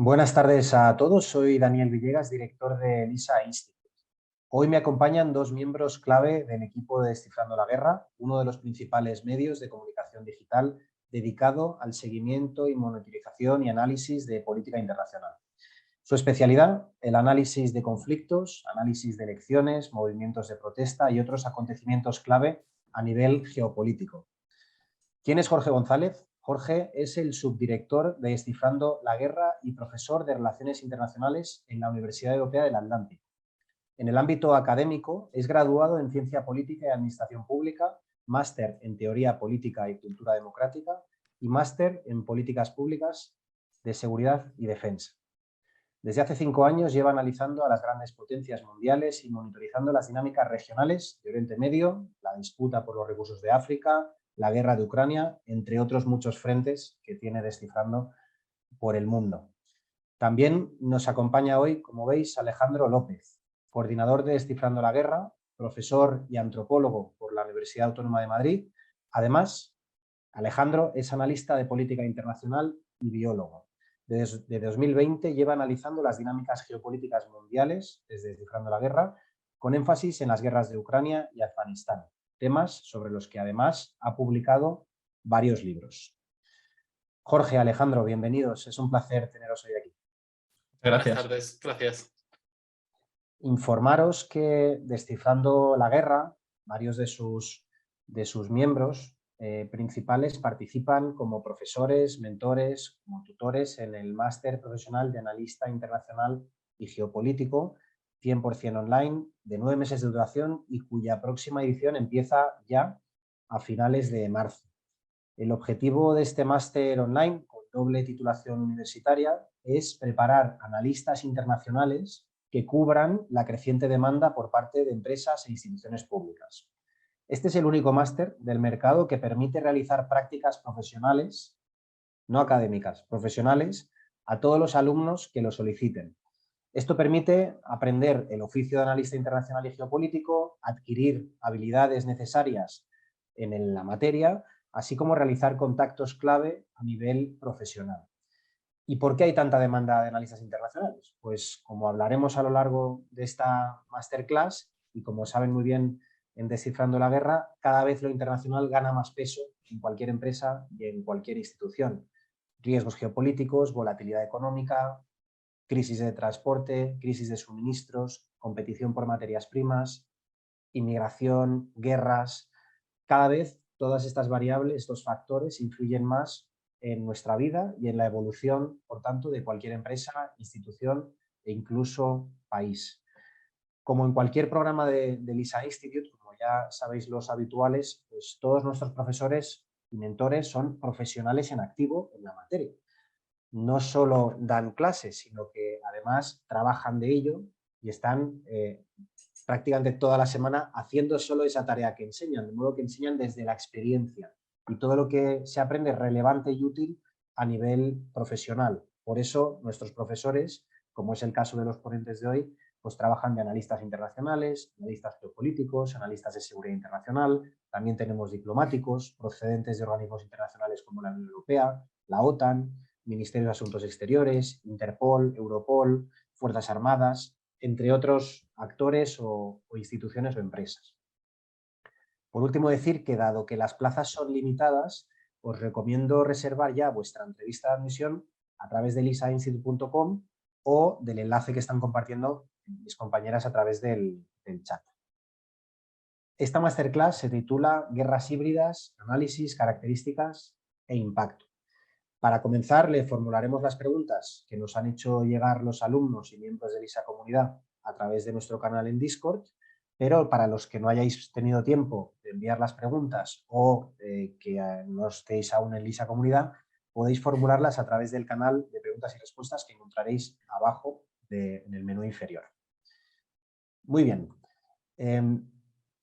Buenas tardes a todos, soy Daniel Villegas, director de LISA Institute. Hoy me acompañan dos miembros clave del equipo de Descifrando la Guerra, uno de los principales medios de comunicación digital dedicado al seguimiento y monitorización y análisis de política internacional. Su especialidad, el análisis de conflictos, análisis de elecciones, movimientos de protesta y otros acontecimientos clave a nivel geopolítico. ¿Quién es Jorge González? Jorge es el subdirector de Descifrando la Guerra y profesor de Relaciones Internacionales en la Universidad Europea del Atlántico. En el ámbito académico es graduado en Ciencia Política y Administración Pública, máster en Teoría Política y Cultura Democrática y máster en Políticas Públicas de Seguridad y Defensa. Desde hace 5 años lleva analizando a las grandes potencias mundiales y monitorizando las dinámicas regionales de Oriente Medio, la disputa por los recursos de África, la guerra de Ucrania, entre otros muchos frentes que tiene Descifrando por el mundo. También nos acompaña hoy, como veis, Alejandro López, coordinador de Descifrando la Guerra, profesor y antropólogo por la Universidad Autónoma de Madrid. Además, Alejandro es analista de política internacional y biólogo. Desde 2020 lleva analizando las dinámicas geopolíticas mundiales desde Descifrando la Guerra, con énfasis en las guerras de Ucrania y Afganistán, temas sobre los que además ha publicado varios libros. Jorge, Alejandro, bienvenidos. Es un placer teneros hoy aquí. Gracias. Buenas tardes, gracias. Informaros que Descifrando la Guerra, varios de sus miembros principales participan como profesores, mentores, como tutores en el Máster Profesional de Analista Internacional y Geopolítico, 100% online, de 9 meses de duración y cuya próxima edición empieza ya a finales de marzo. El objetivo de este máster online, con doble titulación universitaria, es preparar analistas internacionales que cubran la creciente demanda por parte de empresas e instituciones públicas. Este es el único máster del mercado que permite realizar prácticas profesionales, no académicas, profesionales, a todos los alumnos que lo soliciten. Esto permite aprender el oficio de analista internacional y geopolítico, adquirir habilidades necesarias en la materia, así como realizar contactos clave a nivel profesional. ¿Y por qué hay tanta demanda de analistas internacionales? Pues como hablaremos a lo largo de esta masterclass y como saben muy bien en Descifrando la Guerra, cada vez lo internacional gana más peso en cualquier empresa y en cualquier institución. Riesgos geopolíticos, volatilidad económica, crisis de transporte, crisis de suministros, competición por materias primas, inmigración, guerras. Cada vez todas estas variables, estos factores influyen más en nuestra vida y en la evolución, por tanto, de cualquier empresa, institución e incluso país. Como en cualquier programa de LISA Institute, como ya sabéis los habituales, pues todos nuestros profesores y mentores son profesionales en activo en la materia. No solo dan clases, sino que además trabajan de ello y están prácticamente toda la semana haciendo solo esa tarea que enseñan, de modo que enseñan desde la experiencia y todo lo que se aprende es relevante y útil a nivel profesional. Por eso nuestros profesores, como es el caso de los ponentes de hoy, pues trabajan de analistas internacionales, analistas geopolíticos, analistas de seguridad internacional, también tenemos diplomáticos procedentes de organismos internacionales como la Unión Europea, la OTAN, Ministerio de Asuntos Exteriores, Interpol, Europol, Fuerzas Armadas, entre otros actores o instituciones o empresas. Por último, decir que dado que las plazas son limitadas, os recomiendo reservar ya vuestra entrevista de admisión a través de lisainstitute.com o del enlace que están compartiendo mis compañeras a través del chat. Esta masterclass se titula Guerras híbridas, análisis, características e impacto. Para comenzar, le formularemos las preguntas que nos han hecho llegar los alumnos y miembros de LISA Comunidad a través de nuestro canal en Discord, pero para los que no hayáis tenido tiempo de enviar las preguntas o que no estéis aún en LISA Comunidad, podéis formularlas a través del canal de preguntas y respuestas que encontraréis abajo en el menú inferior. Muy bien.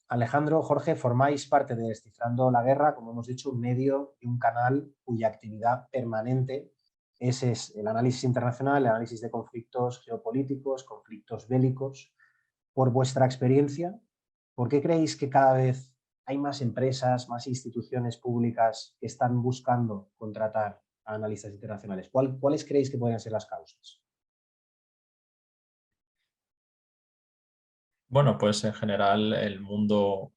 Alejandro, Jorge, formáis parte de Descifrando la Guerra, como hemos dicho, un medio y un canal cuya actividad permanente es el análisis internacional, el análisis de conflictos geopolíticos, conflictos bélicos. Por vuestra experiencia, ¿por qué creéis que cada vez hay más empresas, más instituciones públicas que están buscando contratar a analistas internacionales? ¿Cuáles creéis que podrían ser las causas? Bueno, pues en general el mundo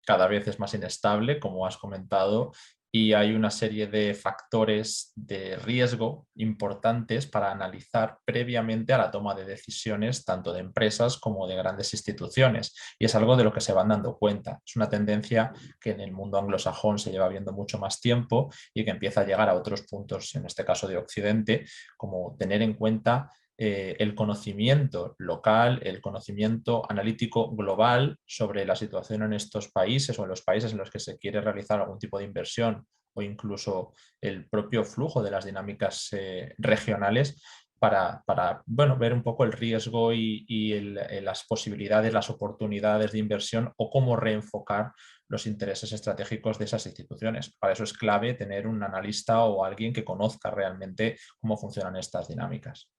cada vez es más inestable, como has comentado, y hay una serie de factores de riesgo importantes para analizar previamente a la toma de decisiones tanto de empresas como de grandes instituciones. Y es algo de lo que se van dando cuenta. Es una tendencia que en el mundo anglosajón se lleva viendo mucho más tiempo y que empieza a llegar a otros puntos, en este caso de Occidente, como tener en cuenta el conocimiento local, el conocimiento analítico global sobre la situación en estos países o en los países en los que se quiere realizar algún tipo de inversión o incluso el propio flujo de las dinámicas regionales para bueno, ver un poco el riesgo y las posibilidades, las oportunidades de inversión o cómo reenfocar los intereses estratégicos de esas instituciones. Para eso es clave tener un analista o alguien que conozca realmente cómo funcionan estas dinámicas.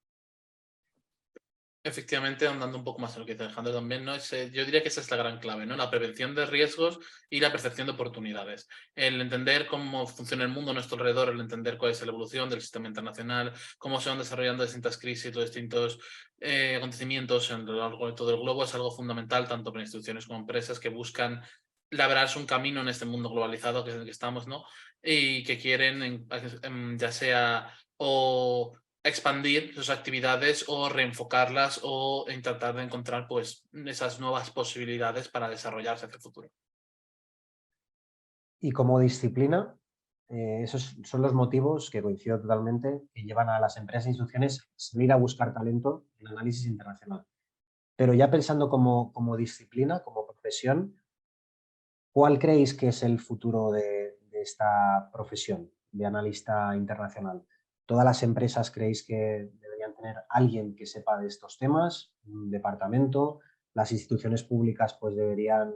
Efectivamente, andando un poco más en lo que dice Alejandro también, ¿no? Yo diría que esa es la gran clave, ¿no? La prevención de riesgos y la percepción de oportunidades. El entender cómo funciona el mundo a nuestro alrededor, el entender cuál es la evolución del sistema internacional, cómo se van desarrollando distintas crisis, los distintos acontecimientos a lo largo de todo el globo, es algo fundamental tanto para instituciones como empresas que buscan labrarse un camino en este mundo globalizado que es en el que estamos, ¿no? Y que quieren, ya sea o expandir sus actividades o reenfocarlas o en tratar de encontrar pues esas nuevas posibilidades para desarrollarse hacia el futuro. Y como disciplina, esos son los motivos que coincido totalmente que llevan a las empresas e instituciones a salir a buscar talento en análisis internacional. Pero ya pensando como disciplina, como profesión, ¿cuál creéis que es el futuro de esta profesión de analista internacional? ¿Todas las empresas creéis que deberían tener alguien que sepa de estos temas, un departamento? ¿Las instituciones públicas pues deberían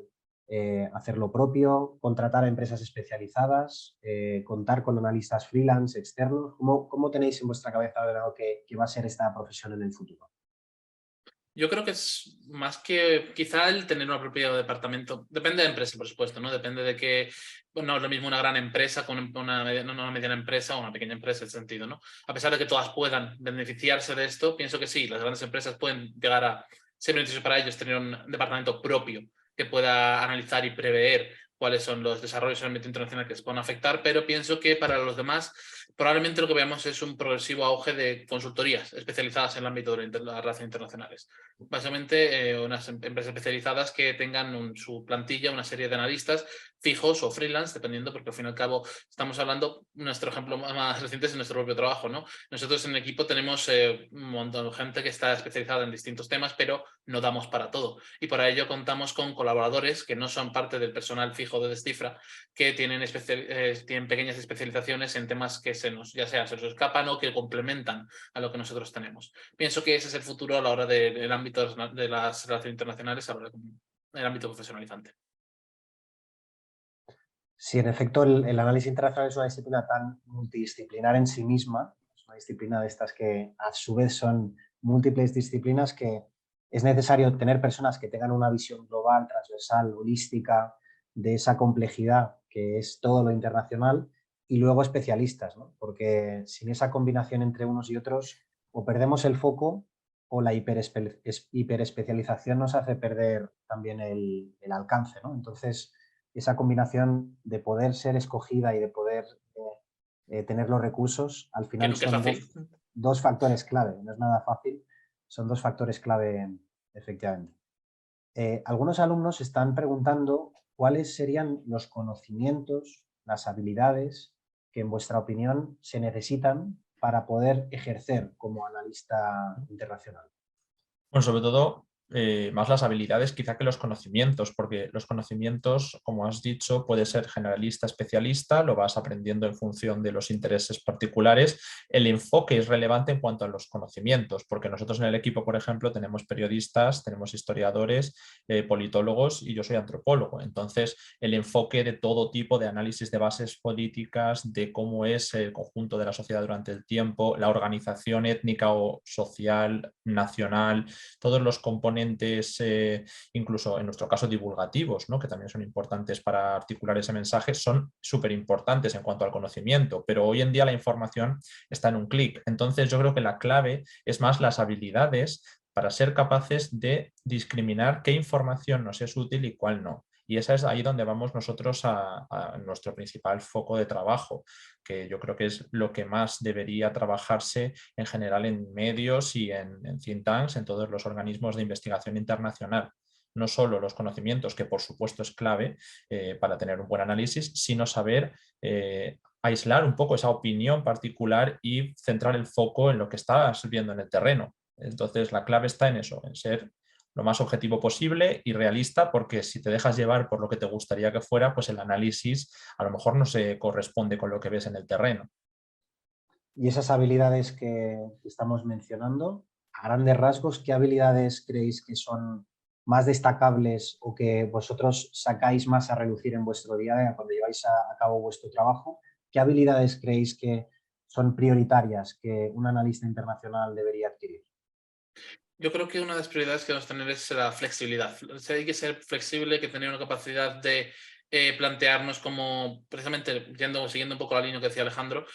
hacer lo propio, contratar a empresas especializadas, contar con analistas freelance externos? ¿Cómo tenéis en vuestra cabeza que va a ser esta profesión en el futuro? Yo creo que es más que quizá el tener un propio departamento. Depende de la empresa, por supuesto, ¿no? Depende de que, bueno, no es lo mismo una gran empresa con una mediana empresa o una pequeña empresa en ese sentido, ¿no? A pesar de que todas puedan beneficiarse de esto, pienso que sí, las grandes empresas pueden llegar a ser beneficioso para ellos tener un departamento propio que pueda analizar y prever cuáles son los desarrollos en el ámbito internacional que se pueden afectar, pero pienso que para los demás probablemente lo que veamos es un progresivo auge de consultorías especializadas en el ámbito de las relaciones internacionales. Básicamente, unas empresas especializadas que tengan su plantilla, una serie de analistas fijos o freelance, dependiendo, porque al fin y al cabo estamos hablando, nuestro ejemplo más reciente es nuestro propio trabajo, ¿no? Nosotros en el equipo tenemos un montón de gente que está especializada en distintos temas, pero no damos para todo. Y para ello contamos con colaboradores que no son parte del personal fijo de Descifra, que tienen pequeñas especializaciones en temas que ya sea se nos escapan o que complementan a lo que nosotros tenemos. Pienso que ese es el futuro a la hora del ámbito de las relaciones internacionales, ahora en el ámbito profesionalizante. Sí, en efecto, el análisis internacional es una disciplina tan multidisciplinar en sí misma, es una disciplina de estas que a su vez son múltiples disciplinas que es necesario tener personas que tengan una visión global, transversal, holística de esa complejidad que es todo lo internacional y luego especialistas, ¿no? Porque sin esa combinación entre unos y otros o perdemos el foco o la hiperespecialización nos hace perder también el alcance, ¿no? Entonces, esa combinación de poder ser escogida y de poder tener los recursos, al Que final nunca es son fácil. dos factores clave, no es nada fácil, son dos factores clave efectivamente. Algunos alumnos están preguntando cuáles serían los conocimientos, las habilidades que en vuestra opinión se necesitan para poder ejercer como analista internacional. Bueno, sobre todo, más las habilidades quizá que los conocimientos, porque los conocimientos, como has dicho, puede ser generalista, especialista, lo vas aprendiendo en función de los intereses particulares. El enfoque es relevante en cuanto a los conocimientos, porque nosotros en el equipo, por ejemplo, tenemos periodistas, tenemos historiadores, politólogos y yo soy antropólogo. Entonces, el enfoque de todo tipo de análisis de bases políticas, de cómo es el conjunto de la sociedad durante el tiempo, la organización étnica o social, nacional, todos los componentes componentes, incluso en nuestro caso divulgativos, ¿no? Que también son importantes para articular ese mensaje, son súper importantes en cuanto al conocimiento, pero hoy en día la información está en un clic. Entonces yo creo que la clave es más las habilidades para ser capaces de discriminar qué información nos es útil y cuál no. Y esa es ahí donde vamos nosotros a nuestro principal foco de trabajo, que yo creo que es lo que más debería trabajarse en general en medios y en think tanks, en todos los organismos de investigación internacional. No solo los conocimientos, que por supuesto es clave para tener un buen análisis, sino saber aislar un poco esa opinión particular y centrar el foco en lo que estás viendo en el terreno. Entonces la clave está en eso, en ser lo más objetivo posible y realista, porque si te dejas llevar por lo que te gustaría que fuera, pues el análisis a lo mejor no se corresponde con lo que ves en el terreno. Y esas habilidades que estamos mencionando, a grandes rasgos, ¿qué habilidades creéis que son más destacables o que vosotros sacáis más a relucir en vuestro día a día cuando lleváis a cabo vuestro trabajo? ¿Qué habilidades creéis que son prioritarias que un analista internacional debería adquirir? Yo creo que una de las prioridades que debemos tener es la flexibilidad. O sea, hay que ser flexible, hay que tener una capacidad de plantearnos como, precisamente, siguiendo un poco la línea que decía Alejandro,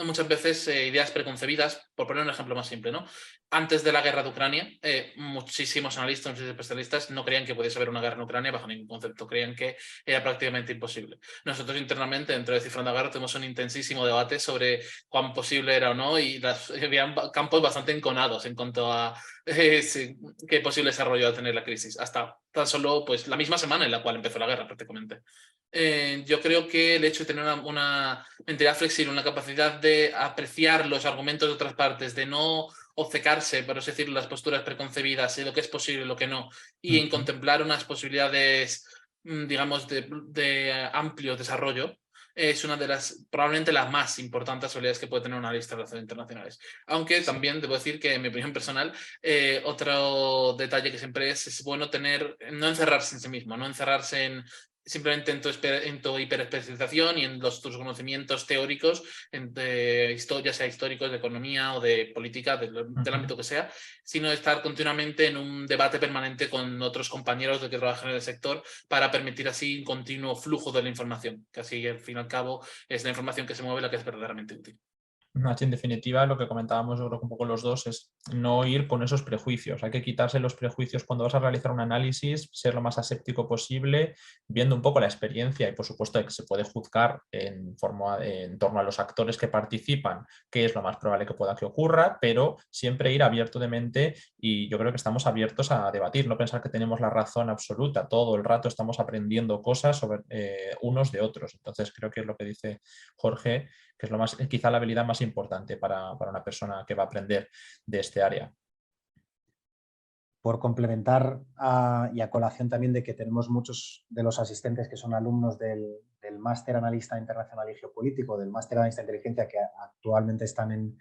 muchas veces ideas preconcebidas, por poner un ejemplo más simple, ¿no? Antes de la guerra de Ucrania, muchísimos analistas, muchísimos especialistas no creían que pudiese haber una guerra en Ucrania bajo ningún concepto, creían que era prácticamente imposible. Nosotros internamente, dentro de Descifrando la Guerra, tuvimos un intensísimo debate sobre cuán posible era o no, y había campos bastante enconados en cuanto a sí, qué posible desarrollo va a tener la crisis, hasta tan solo pues, la misma semana en la cual empezó la guerra prácticamente. Yo creo que el hecho de tener una mentalidad flexible, una capacidad de apreciar los argumentos de otras partes, de no obcecarse, por así decirlo, las posturas preconcebidas de lo que es posible y lo que no, y en contemplar unas posibilidades, digamos, de amplio desarrollo, es una de probablemente las más importantes habilidades que puede tener una lista de relaciones internacionales. Aunque también debo decir que, en mi opinión personal, otro detalle que siempre es bueno no encerrarse en sí mismo, no encerrarse simplemente en tu hiperespecialización y en tus conocimientos teóricos, ya sea históricos, de economía o de política, del ámbito que sea, sino estar continuamente en un debate permanente con otros compañeros de que trabajan en el sector para permitir así un continuo flujo de la información, que así al fin y al cabo es la información que se mueve la que es verdaderamente útil. En definitiva, lo que comentábamos yo creo que un poco los dos es no ir con esos prejuicios. Hay que quitarse los prejuicios cuando vas a realizar un análisis, ser lo más aséptico posible, viendo un poco la experiencia y por supuesto que se puede juzgar en torno a los actores que participan, qué es lo más probable que pueda que ocurra, pero siempre ir abierto de mente y yo creo que estamos abiertos a debatir, no pensar que tenemos la razón absoluta. Todo el rato estamos aprendiendo cosas sobre unos de otros. Entonces creo que es lo que dice Jorge, que es quizá la habilidad más importante para una persona que va a aprender de este área. Por complementar y a colación también de que tenemos muchos de los asistentes que son alumnos del Máster Analista Internacional y Geopolítico, del Máster Analista de Inteligencia, que actualmente están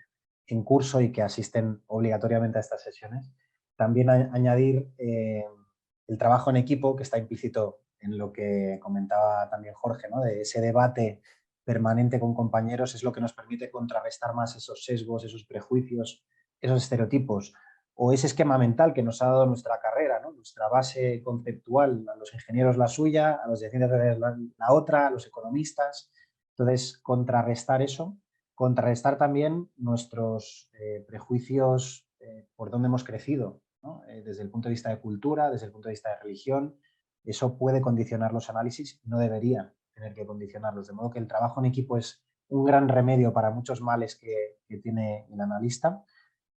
en curso y que asisten obligatoriamente a estas sesiones, también añadir el trabajo en equipo que está implícito en lo que comentaba también Jorge, ¿no? De ese debate permanente con compañeros es lo que nos permite contrarrestar más esos sesgos, esos prejuicios, esos estereotipos o ese esquema mental que nos ha dado nuestra carrera, ¿no? Nuestra base conceptual, a los ingenieros la suya, a los de ciencias la otra, a los economistas. Entonces, contrarrestar eso, contrarrestar también nuestros prejuicios por dónde hemos crecido, ¿no? Desde el punto de vista de cultura, desde el punto de vista de religión, eso puede condicionar los análisis y no debería tener que condicionarlos. De modo que el trabajo en equipo es un gran remedio para muchos males que tiene el analista.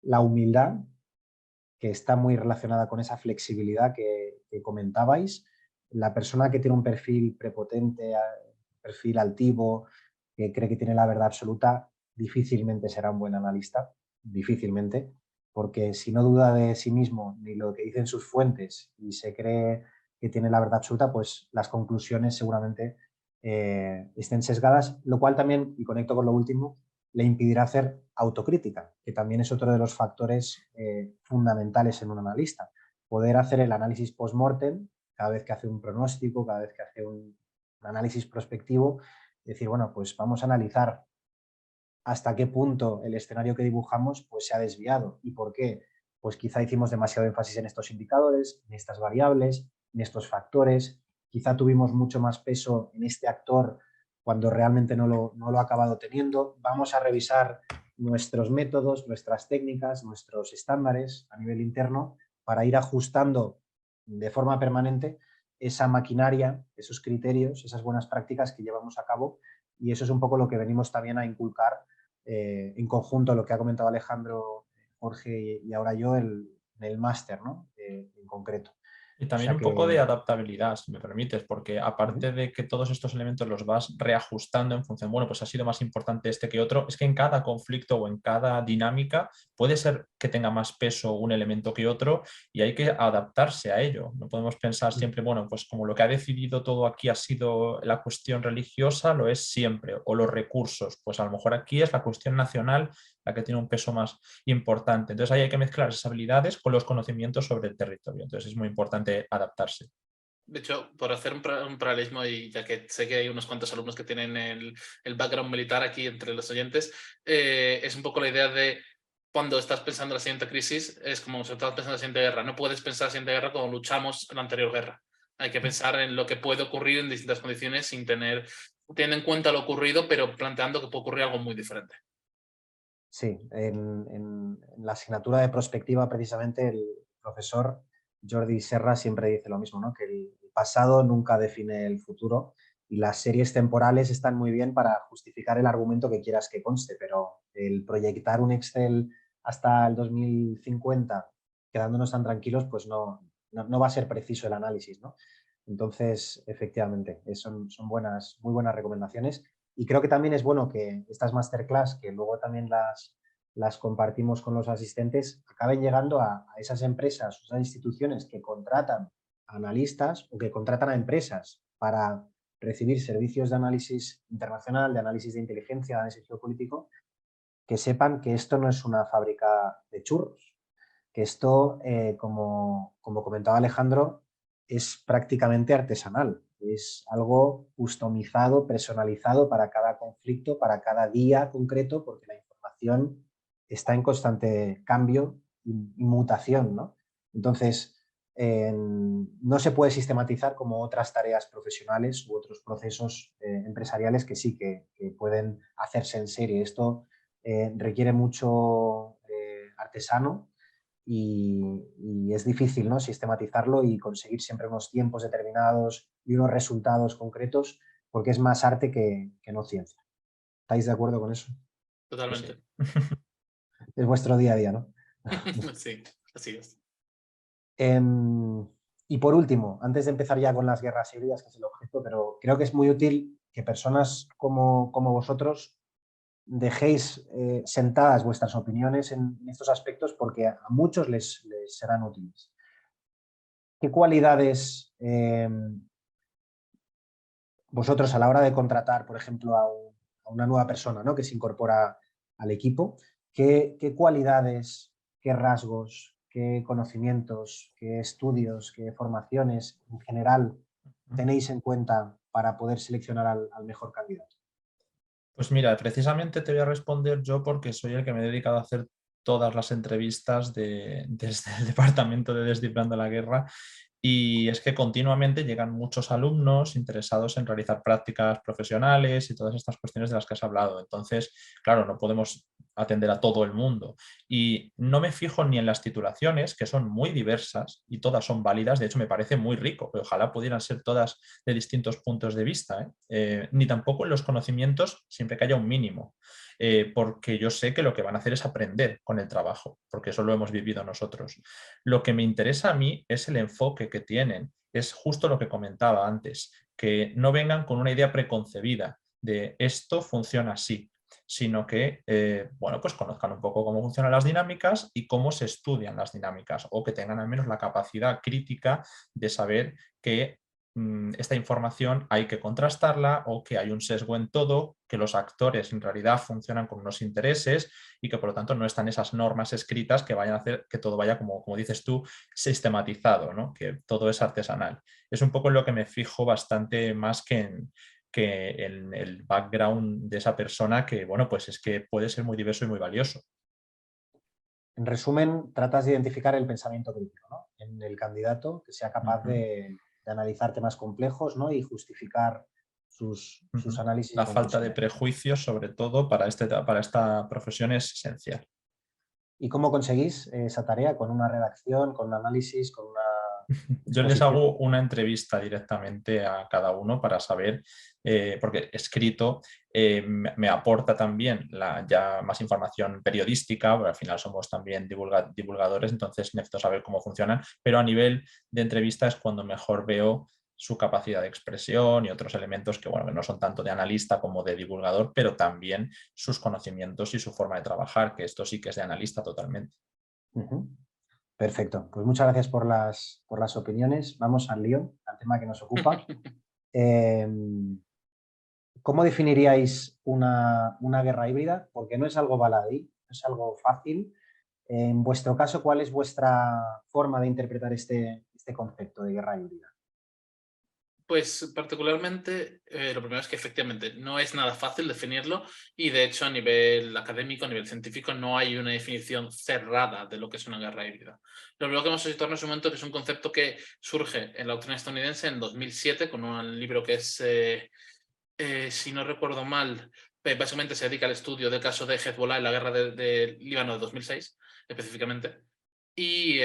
La humildad, que está muy relacionada con esa flexibilidad que comentabais. La persona que tiene un perfil prepotente, perfil altivo, que cree que tiene la verdad absoluta, difícilmente será un buen analista, difícilmente, porque si no duda de sí mismo ni lo que dicen sus fuentes y se cree que tiene la verdad absoluta, pues las conclusiones seguramente estén sesgadas, lo cual también, y conecto con lo último, le impedirá hacer autocrítica, que también es otro de los factores fundamentales en un analista. Poder hacer el análisis post-mortem cada vez que hace un pronóstico, cada vez que hace un análisis prospectivo, decir, bueno, pues vamos a analizar hasta qué punto el escenario que dibujamos pues, se ha desviado y por qué. pues quizá hicimos demasiado énfasis en estos indicadores, en estas variables, en estos factores, quizá tuvimos mucho más peso en este actor cuando realmente no lo ha acabado teniendo. Vamos a revisar nuestros métodos, nuestras técnicas, nuestros estándares a nivel interno para ir ajustando de forma permanente esa maquinaria, esos criterios, esas buenas prácticas que llevamos a cabo, y eso es un poco lo que venimos también a inculcar en conjunto, lo que ha comentado Alejandro, Jorge y ahora yo, en el máster, ¿no? En concreto. Y O también sea un poco de que... adaptabilidad, si me permites, porque aparte de que todos estos elementos los vas reajustando en función, bueno, pues ha sido más importante este que otro, es que en cada conflicto o en cada dinámica puede ser que tenga más peso un elemento que otro y hay que adaptarse a ello. No podemos pensar siempre, bueno, pues como lo que ha decidido todo aquí ha sido la cuestión religiosa, lo es siempre, o los recursos, pues a lo mejor aquí es la cuestión nacional la que tiene un peso más importante. Entonces ahí hay que mezclar esas habilidades con los conocimientos sobre el territorio. Entonces es muy importante adaptarse. De hecho, por hacer un paralelismo, y ya que sé que hay unos cuantos alumnos que tienen el background militar aquí entre los oyentes, es un poco la idea de cuando estás pensando en la siguiente crisis, es como si estás pensando en la siguiente guerra. No puedes pensar en la siguiente guerra cuando luchamos en la anterior guerra. Hay que pensar en lo que puede ocurrir en distintas condiciones sin teniendo en cuenta lo ocurrido, pero planteando que puede ocurrir algo muy diferente. Sí, en la asignatura de prospectiva, precisamente, el profesor Jordi Serra siempre dice lo mismo, ¿no? Que el pasado nunca define el futuro, y las series temporales están muy bien para justificar el argumento que quieras que conste, pero el proyectar un Excel hasta el 2050 quedándonos tan tranquilos, pues no va a ser preciso el análisis, ¿no? Entonces, efectivamente, son muy buenas recomendaciones. Y creo que también es bueno que estas masterclass, que luego también las compartimos con los asistentes, acaben llegando a esas empresas, o esas instituciones que contratan analistas o que contratan a empresas para recibir servicios de análisis internacional, de análisis de inteligencia, de análisis geopolítico, que sepan que esto no es una fábrica de churros, que esto, como comentaba Alejandro, es prácticamente artesanal. Es algo customizado, personalizado para cada conflicto, para cada día concreto, porque la información está en constante cambio y mutación, ¿no? Entonces, no se puede sistematizar como otras tareas profesionales u otros procesos empresariales que sí que pueden hacerse en serie. Esto requiere mucho artesano, y es difícil, ¿no? Sistematizarlo y conseguir siempre unos tiempos determinados y unos resultados concretos, porque es más arte que no ciencia. ¿Estáis de acuerdo con eso? Pues sí. Totalmente. Es vuestro día a día, ¿no? Sí, así es. Y por último, antes de empezar ya con las guerras híbridas, que es el objeto, pero creo que es muy útil que personas como vosotros dejéis sentadas vuestras opiniones en estos aspectos, porque a muchos les serán útiles. ¿Qué cualidades vosotros, a la hora de contratar, por ejemplo, a una nueva persona, ¿no?, que se incorpora al equipo, qué cualidades, qué rasgos, qué conocimientos, qué estudios, qué formaciones en general tenéis en cuenta para poder seleccionar al mejor candidato? Pues mira, precisamente te voy a responder yo porque soy el que me he dedicado a hacer todas las entrevistas desde el departamento de Descifrando la Guerra. Y es que continuamente llegan muchos alumnos interesados en realizar prácticas profesionales y todas estas cuestiones de las que has hablado. Entonces, claro, no podemos atender a todo el mundo. Y no me fijo ni en las titulaciones, que son muy diversas y todas son válidas. De hecho, me parece muy rico, pero ojalá pudieran ser todas de distintos puntos de vista, ¿eh? Ni tampoco en los conocimientos, siempre que haya un mínimo. Porque yo sé que lo que van a hacer es aprender con el trabajo, porque eso lo hemos vivido nosotros. Lo que me interesa a mí es el enfoque que tienen, es justo lo que comentaba antes, que no vengan con una idea preconcebida de esto funciona así, sino que bueno, pues conozcan un poco cómo funcionan las dinámicas y cómo se estudian las dinámicas, o que tengan al menos la capacidad crítica de saber que esta información hay que contrastarla, o que hay un sesgo en todo, que los actores en realidad funcionan con unos intereses y que por lo tanto no están esas normas escritas que vayan a hacer que todo vaya, como dices tú, sistematizado, ¿no? Que todo es artesanal. Es un poco en lo que me fijo bastante más que en el background de esa persona, que bueno, pues es que puede ser muy diverso y muy valioso. En resumen, tratas de identificar el pensamiento crítico, ¿no? En el candidato que sea capaz de analizar temas complejos, ¿no? Y justificar sus análisis y La falta de conclusiones. prejuicios, sobre todo, para esta profesión es esencial. ¿Y cómo conseguís esa tarea? ¿Con una redacción, con un análisis, con una Yo les exposición? hago una entrevista directamente a cada uno para saber, porque escrito me aporta también ya más información periodística, porque al final somos también divulgadores, entonces necesito saber cómo funcionan, pero a nivel de entrevista es cuando mejor veo su capacidad de expresión y otros elementos que, bueno, que no son tanto de analista como de divulgador, pero también sus conocimientos y su forma de trabajar, que esto sí que es de analista totalmente. Perfecto, pues muchas gracias por las opiniones. Vamos al lío, al tema que nos ocupa. ¿Cómo definiríais una guerra híbrida? Porque no es algo baladí, no es algo fácil. En vuestro caso, ¿cuál es vuestra forma de interpretar este concepto de guerra híbrida? Pues particularmente, lo primero es que efectivamente no es nada fácil definirlo y de hecho a nivel académico, a nivel científico, no hay una definición cerrada de lo que es una guerra híbrida. Lo primero que vamos a situarnos en un momento que es un concepto que surge en la doctrina estadounidense en 2007 con un libro que es, si no recuerdo mal, básicamente se dedica al estudio del caso de Hezbollah en la guerra de Líbano de 2006 específicamente y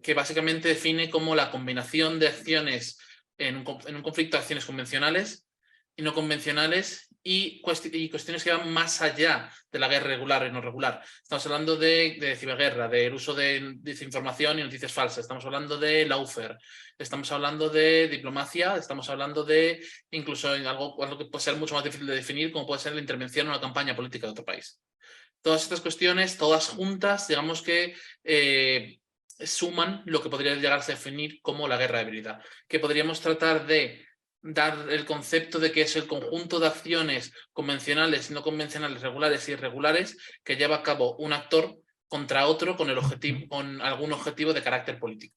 que básicamente define como la combinación de acciones en un conflicto de acciones convencionales y no convencionales y cuestiones que van más allá de la guerra regular y no regular. Estamos hablando de ciberguerra, del uso de desinformación y noticias falsas, estamos hablando de lawfare, estamos hablando de diplomacia, estamos hablando de incluso en algo que puede ser mucho más difícil de definir, como puede ser la intervención en una campaña política de otro país. Todas estas cuestiones, todas juntas, digamos que suman lo que podría llegarse a definir como la guerra híbrida, que podríamos tratar de dar el concepto de que es el conjunto de acciones convencionales y no convencionales, regulares y irregulares, que lleva a cabo un actor contra otro con algún objetivo de carácter político.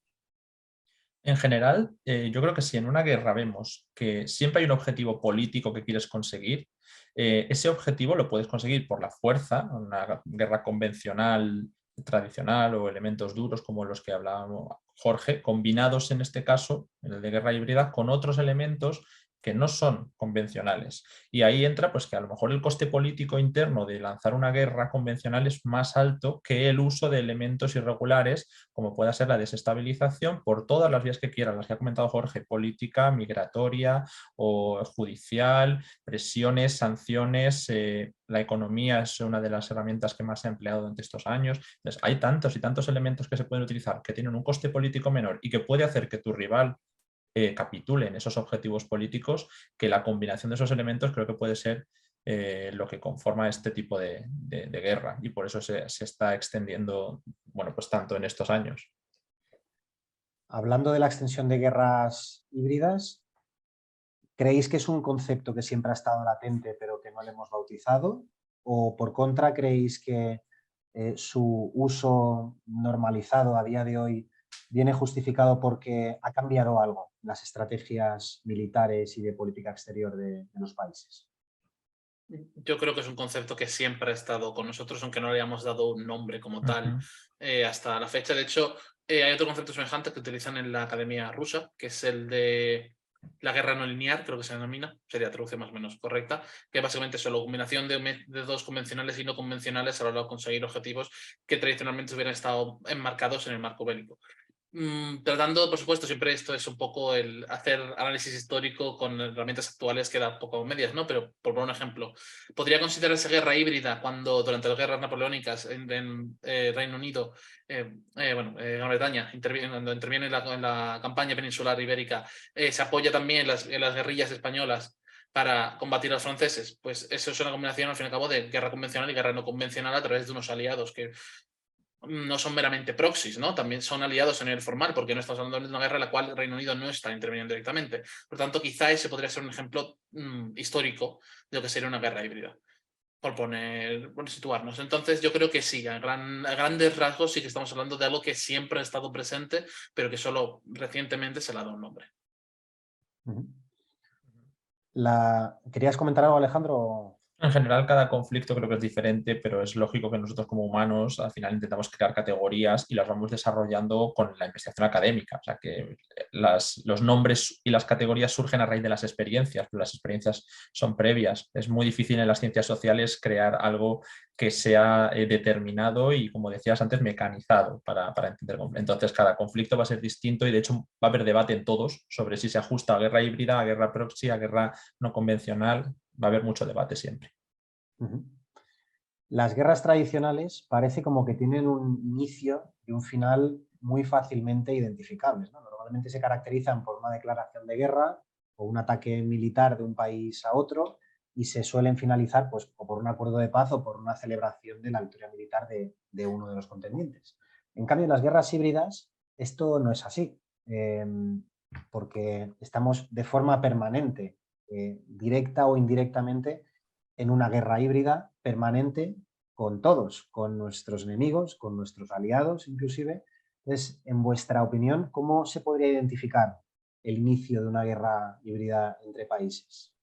En general, yo creo que si en una guerra vemos que siempre hay un objetivo político que quieres conseguir, ese objetivo lo puedes conseguir por la fuerza, una guerra convencional, tradicional o elementos duros como los que hablábamos Jorge, combinados en este caso, en el de guerra híbrida, con otros elementos que no son convencionales. Y ahí entra pues que a lo mejor el coste político interno de lanzar una guerra convencional es más alto que el uso de elementos irregulares, como pueda ser la desestabilización por todas las vías que quieran, las que ha comentado Jorge, política, migratoria o judicial, presiones, sanciones, la economía es una de las herramientas que más se ha empleado durante estos años. Entonces, hay tantos y tantos elementos que se pueden utilizar que tienen un coste político menor y que puede hacer que tu rival capitule en esos objetivos políticos, que la combinación de esos elementos creo que puede ser lo que conforma este tipo de guerra y por eso se está extendiendo, bueno, pues tanto en estos años. Hablando de la extensión de guerras híbridas, ¿creéis que es un concepto que siempre ha estado latente pero que no le hemos bautizado? ¿O por contra creéis que su uso normalizado a día de hoy viene justificado porque ha cambiado algo en las estrategias militares y de política exterior de los países? Yo creo que es un concepto que siempre ha estado con nosotros, aunque no le hayamos dado un nombre como tal hasta la fecha. De hecho, hay otro concepto semejante que utilizan en la Academia Rusa, que es el de la guerra no lineal, creo que se denomina, sería traducción más o menos correcta, que básicamente es la combinación de dos convencionales y no convencionales a la hora de conseguir objetivos que tradicionalmente hubieran estado enmarcados en el marco bélico. Tratando, por supuesto, siempre esto es un poco el hacer análisis histórico con herramientas actuales que da un poco medias, ¿no? Pero por poner un ejemplo, ¿podría considerarse guerra híbrida cuando durante las guerras napoleónicas en Reino Unido, Gran Bretaña, cuando interviene en la campaña peninsular ibérica, se apoya también en las guerrillas españolas para combatir a los franceses? Pues eso es una combinación, al fin y al cabo, de guerra convencional y guerra no convencional a través de unos aliados que no son meramente proxies, ¿no? También son aliados a nivel formal, porque no estamos hablando de una guerra en la cual el Reino Unido no está interviniendo directamente. Por lo tanto, quizá ese podría ser un ejemplo histórico de lo que sería una guerra híbrida, por situarnos. Entonces, yo creo que sí, a grandes rasgos sí que estamos hablando de algo que siempre ha estado presente, pero que solo recientemente se le ha dado un nombre. ¿Querías comentar algo, Alejandro? En general, cada conflicto creo que es diferente, pero es lógico que nosotros como humanos al final intentamos crear categorías y las vamos desarrollando con la investigación académica. O sea que los nombres y las categorías surgen a raíz de las experiencias, pero las experiencias son previas. Es muy difícil en las ciencias sociales crear algo que sea determinado y, como decías antes, mecanizado para entender. Entonces, cada conflicto va a ser distinto y, de hecho, va a haber debate en todos sobre si se ajusta a guerra híbrida, a guerra proxy, a guerra no convencional. Va a haber mucho debate siempre. Las guerras tradicionales parece como que tienen un inicio y un final muy fácilmente identificables, ¿no? Normalmente se caracterizan por una declaración de guerra o un ataque militar de un país a otro y se suelen finalizar pues, o por un acuerdo de paz o por una celebración de la victoria militar de uno de los contendientes. En cambio, en las guerras híbridas esto no es así, porque estamos de forma permanente, directa o indirectamente, en una guerra híbrida permanente con todos, con nuestros enemigos, con nuestros aliados inclusive. Entonces, en vuestra opinión, ¿cómo se podría identificar el inicio de una guerra híbrida entre países?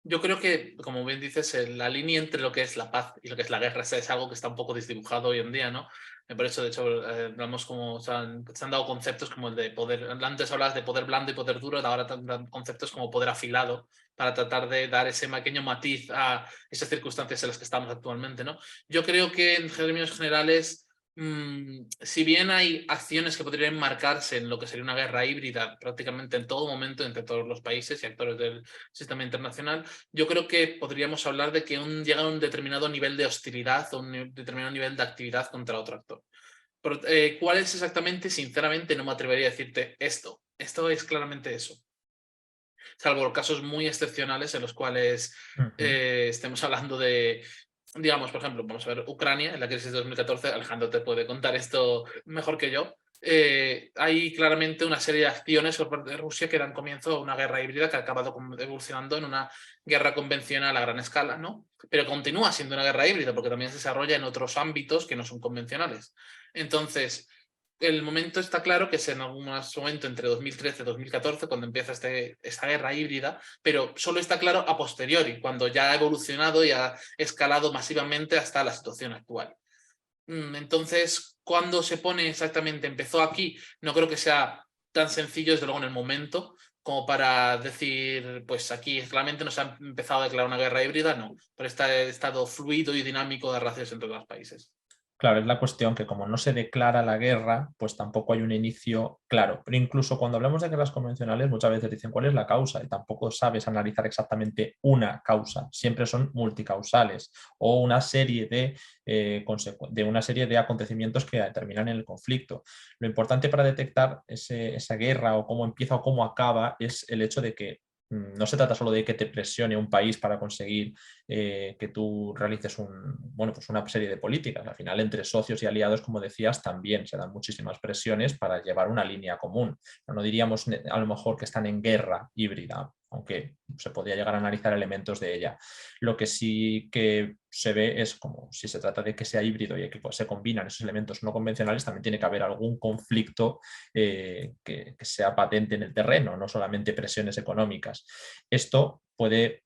Yo creo que, como bien dices, la línea entre lo que es la paz y lo que es la guerra es algo que está un poco desdibujado hoy en día, ¿no? Por eso, de hecho, hablamos como se han dado conceptos como el de poder. Antes hablabas de poder blando y poder duro, ahora dan conceptos como poder afilado para tratar de dar ese pequeño matiz a esas circunstancias en las que estamos actualmente, ¿no? Yo creo que en términos generales, si bien hay acciones que podrían marcarse en lo que sería una guerra híbrida prácticamente en todo momento entre todos los países y actores del sistema internacional, yo creo que podríamos hablar de que llega a un determinado nivel de hostilidad o un determinado nivel de actividad contra otro actor. Pero, ¿cuál es exactamente? Sinceramente no me atrevería a decirte esto. Esto es claramente eso. Salvo casos muy excepcionales en los cuales estemos hablando de, digamos, por ejemplo, vamos a ver Ucrania, en la crisis de 2014, Alejandro te puede contar esto mejor que yo. Hay claramente una serie de acciones por parte de Rusia que dan comienzo a una guerra híbrida que ha acabado evolucionando en una guerra convencional a gran escala, ¿no? Pero continúa siendo una guerra híbrida porque también se desarrolla en otros ámbitos que no son convencionales. Entonces, el momento está claro que es en algún momento entre 2013 y 2014 cuando empieza esta guerra híbrida, pero solo está claro a posteriori, cuando ya ha evolucionado y ha escalado masivamente hasta la situación actual. Entonces, ¿cuándo se pone exactamente? ¿Empezó aquí? No creo que sea tan sencillo, desde luego, en el momento, como para decir, pues aquí realmente nos ha empezado a declarar una guerra híbrida, no, pero este estado fluido y dinámico de relaciones entre los países. Claro, es la cuestión que como no se declara la guerra, pues tampoco hay un inicio claro. Pero incluso cuando hablamos de guerras convencionales, muchas veces dicen cuál es la causa y tampoco sabes analizar exactamente una causa. Siempre son multicausales o una serie de una serie de acontecimientos que terminan en el conflicto. Lo importante para detectar esa guerra o cómo empieza o cómo acaba es el hecho de que no se trata solo de que te presione un país para conseguir que tú realices pues una serie de políticas. Al final, entre socios y aliados, como decías, también se dan muchísimas presiones para llevar una línea común. No diríamos a lo mejor que están en guerra híbrida, aunque se podría llegar a analizar elementos de ella. Lo que sí que se ve es como si se trata de que sea híbrido y que pues, se combinan esos elementos no convencionales, también tiene que haber algún conflicto que sea patente en el terreno, no solamente presiones económicas. Esto puede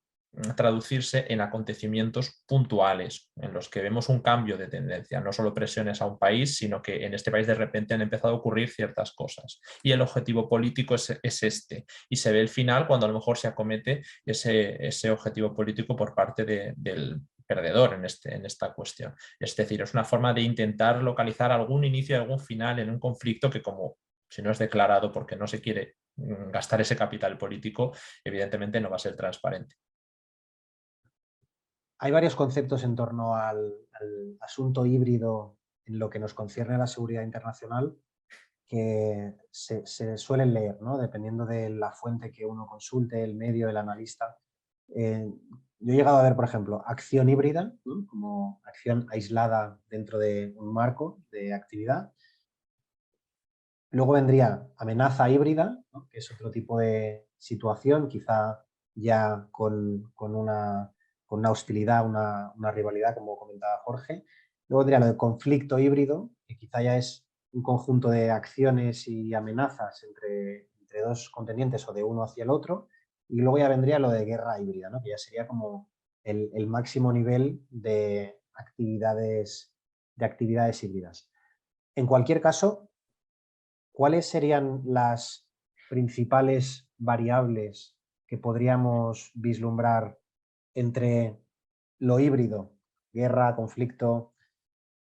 traducirse en acontecimientos puntuales en los que vemos un cambio de tendencia, no solo presiones a un país, sino que en este país de repente han empezado a ocurrir ciertas cosas. Y el objetivo político es este. Y se ve el final cuando a lo mejor se acomete ese objetivo político por parte del perdedor en esta cuestión. Es decir, es una forma de intentar localizar algún inicio y algún final en un conflicto que, como si no es declarado porque no se quiere gastar ese capital político, evidentemente no va a ser transparente. Hay varios conceptos en torno al asunto híbrido en lo que nos concierne a la seguridad internacional que se suelen leer, ¿no? Dependiendo de la fuente que uno consulte, el medio, el analista. Yo he llegado a ver, por ejemplo, acción híbrida, ¿no? Como acción aislada dentro de un marco de actividad. Luego vendría amenaza híbrida, ¿no? Que es otro tipo de situación, quizá ya con una hostilidad, una rivalidad, como comentaba Jorge. Luego vendría lo de conflicto híbrido, que quizá ya es un conjunto de acciones y amenazas entre dos contendientes o de uno hacia el otro. Y luego ya vendría lo de guerra híbrida, ¿no? Que ya sería como el máximo nivel de actividades híbridas. En cualquier caso, ¿cuáles serían las principales variables que podríamos vislumbrar entre lo híbrido, guerra, conflicto,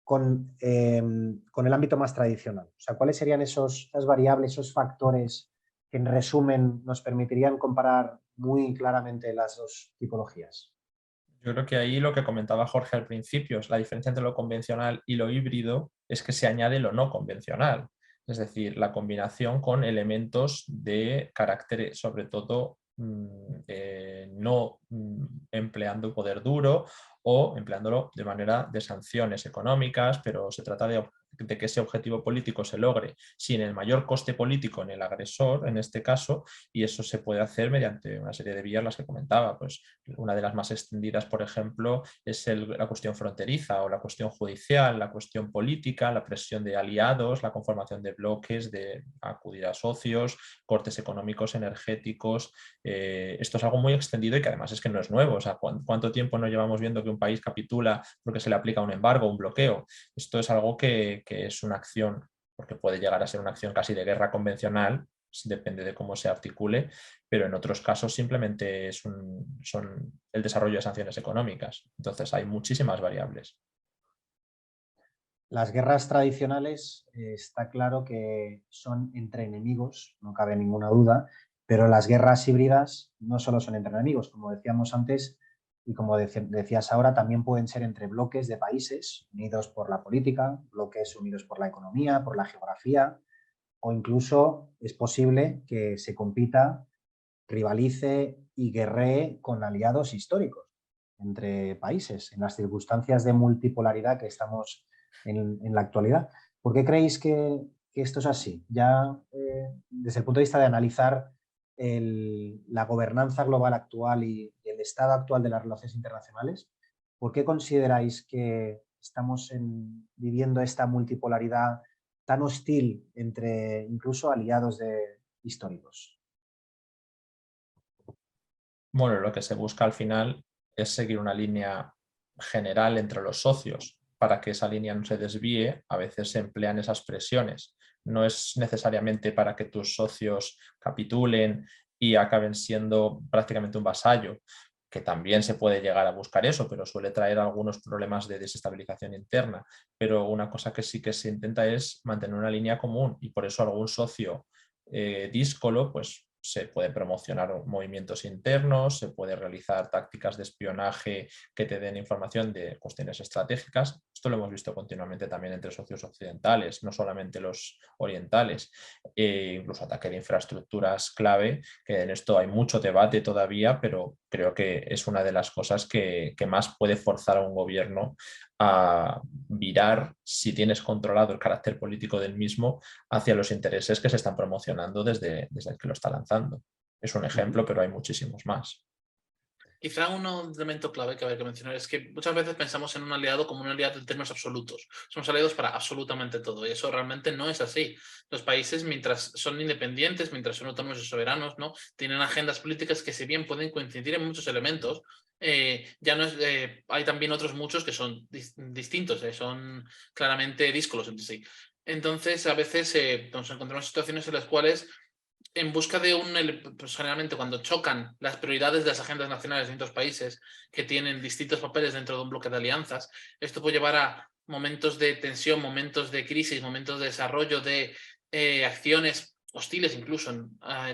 con el ámbito más tradicional? O sea, ¿cuáles serían esas variables, esos factores que en resumen nos permitirían comparar muy claramente las dos tipologías? Yo creo que ahí lo que comentaba Jorge al principio, es la diferencia entre lo convencional y lo híbrido, es que se añade lo no convencional. Es decir, la combinación con elementos de carácter, sobre todo, no empleando poder duro o empleándolo de manera de sanciones económicas, pero se trata de que ese objetivo político se logre sin el mayor coste político en el agresor, en este caso, y eso se puede hacer mediante una serie de vías, las que comentaba. Pues una de las más extendidas, por ejemplo, es la cuestión fronteriza o la cuestión judicial, la cuestión política, la presión de aliados, la conformación de bloques, de acudir a socios, cortes económicos, energéticos. Esto es algo muy extendido y que además es que no es nuevo. O sea, ¿cuánto tiempo no llevamos viendo que un país capitula porque se le aplica un embargo, un bloqueo? Esto es algo que es una acción, porque puede llegar a ser una acción casi de guerra convencional, depende de cómo se articule, pero en otros casos simplemente son el desarrollo de sanciones económicas. Entonces hay muchísimas variables. Las guerras tradicionales está claro que son entre enemigos, no cabe ninguna duda, pero las guerras híbridas no solo son entre enemigos, como decíamos antes y como decías ahora, también pueden ser entre bloques de países unidos por la política, bloques unidos por la economía, por la geografía, o incluso es posible que se compita, rivalice y guerree con aliados históricos entre países, en las circunstancias de multipolaridad que estamos en la actualidad. ¿Por qué creéis que esto es así? Ya desde el punto de vista de analizar la gobernanza global actual y el estado actual de las relaciones internacionales, ¿por qué consideráis que estamos viviendo esta multipolaridad tan hostil entre incluso aliados históricos? Bueno, lo que se busca al final es seguir una línea general entre los socios. Para que esa línea no se desvíe, a veces se emplean esas presiones. No es necesariamente para que tus socios capitulen y acaben siendo prácticamente un vasallo, que también se puede llegar a buscar eso, pero suele traer algunos problemas de desestabilización interna. Pero una cosa que sí que se intenta es mantener una línea común, y por eso algún socio díscolo, pues se puede promocionar movimientos internos, se puede realizar tácticas de espionaje que te den información de cuestiones estratégicas. Esto lo hemos visto continuamente también entre socios occidentales, no solamente los orientales, incluso ataque de infraestructuras clave, que en esto hay mucho debate todavía, pero creo que es una de las cosas que más puede forzar a un gobierno a virar, si tienes controlado el carácter político del mismo, hacia los intereses que se están promocionando desde el que lo está lanzando. Es un ejemplo, pero hay muchísimos más. Quizá un elemento clave que habría que mencionar es que muchas veces pensamos en un aliado como un aliado en términos absolutos. Somos aliados para absolutamente todo, y eso realmente no es así. Los países, mientras son independientes, mientras son autónomos y soberanos, ¿no?, tienen agendas políticas que, si bien pueden coincidir en muchos elementos, ya no es, hay también otros muchos que son distintos, son claramente díscolos entre sí. Entonces, a veces nos encontramos en situaciones en las cuales, en busca de pues generalmente cuando chocan las prioridades de las agendas nacionales de distintos países que tienen distintos papeles dentro de un bloque de alianzas, esto puede llevar a momentos de tensión, momentos de crisis, momentos de desarrollo de acciones hostiles incluso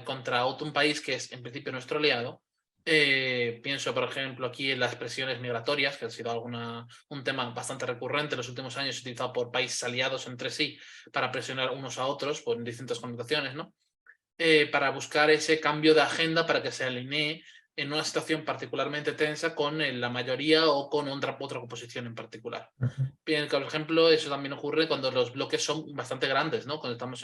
contra un país que es en principio nuestro aliado. Pienso, por ejemplo, aquí en las presiones migratorias, que ha sido un tema bastante recurrente en los últimos años, utilizado por países aliados entre sí para presionar unos a otros por distintas connotaciones, ¿no? Para buscar ese cambio de agenda para que se alinee en una situación particularmente tensa con la mayoría o con otra composición en particular. Bien, por ejemplo, eso también ocurre cuando los bloques son bastante grandes, ¿no? Cuando estamos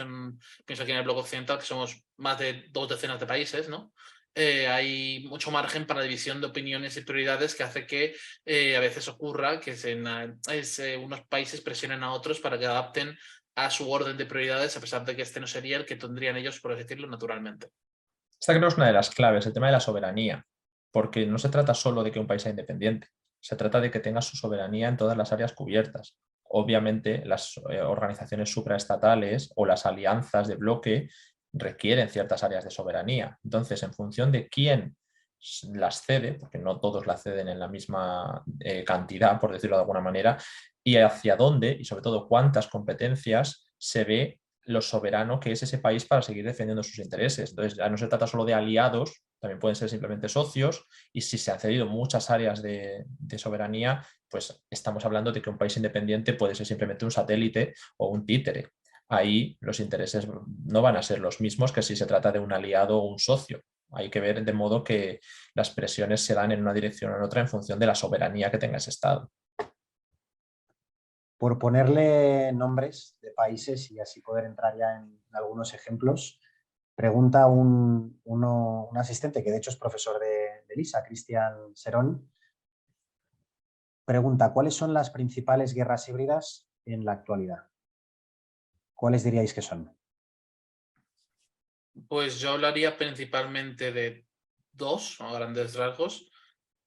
pienso aquí en el bloque occidental, que somos más de 2 decenas de países, ¿no? Hay mucho margen para división de opiniones y prioridades, que hace que a veces ocurra que unos países presionen a otros para que adapten a su orden de prioridades, a pesar de que este no sería el que tendrían ellos, por decirlo, naturalmente. Esta creo que es una de las claves, el tema de la soberanía. porque no se trata solo de que un país sea independiente, se trata de que tenga su soberanía en todas las áreas cubiertas. Obviamente, las organizaciones supraestatales o las alianzas de bloque requieren ciertas áreas de soberanía. Entonces, en función de quién las cede, porque no todos las ceden en la misma cantidad, por decirlo de alguna manera, y hacia dónde y sobre todo cuántas competencias se ve lo soberano que es ese país para seguir defendiendo sus intereses. Entonces, ya no se trata solo de aliados, también pueden ser simplemente socios, y si se han cedido muchas áreas de soberanía, pues estamos hablando de que un país independiente puede ser simplemente un satélite o un títere. Ahí los intereses no van a ser los mismos que si se trata de un aliado o un socio. Hay que ver de modo que las presiones se dan en una dirección o en otra en función de la soberanía que tenga ese Estado. Por ponerle nombres de países y así poder entrar ya en algunos ejemplos, pregunta un asistente que de hecho es profesor de LISA, Cristian Serón, pregunta, ¿cuáles son las principales guerras híbridas en la actualidad? ¿Cuáles diríais que son? Pues yo hablaría principalmente de dos, a grandes rasgos.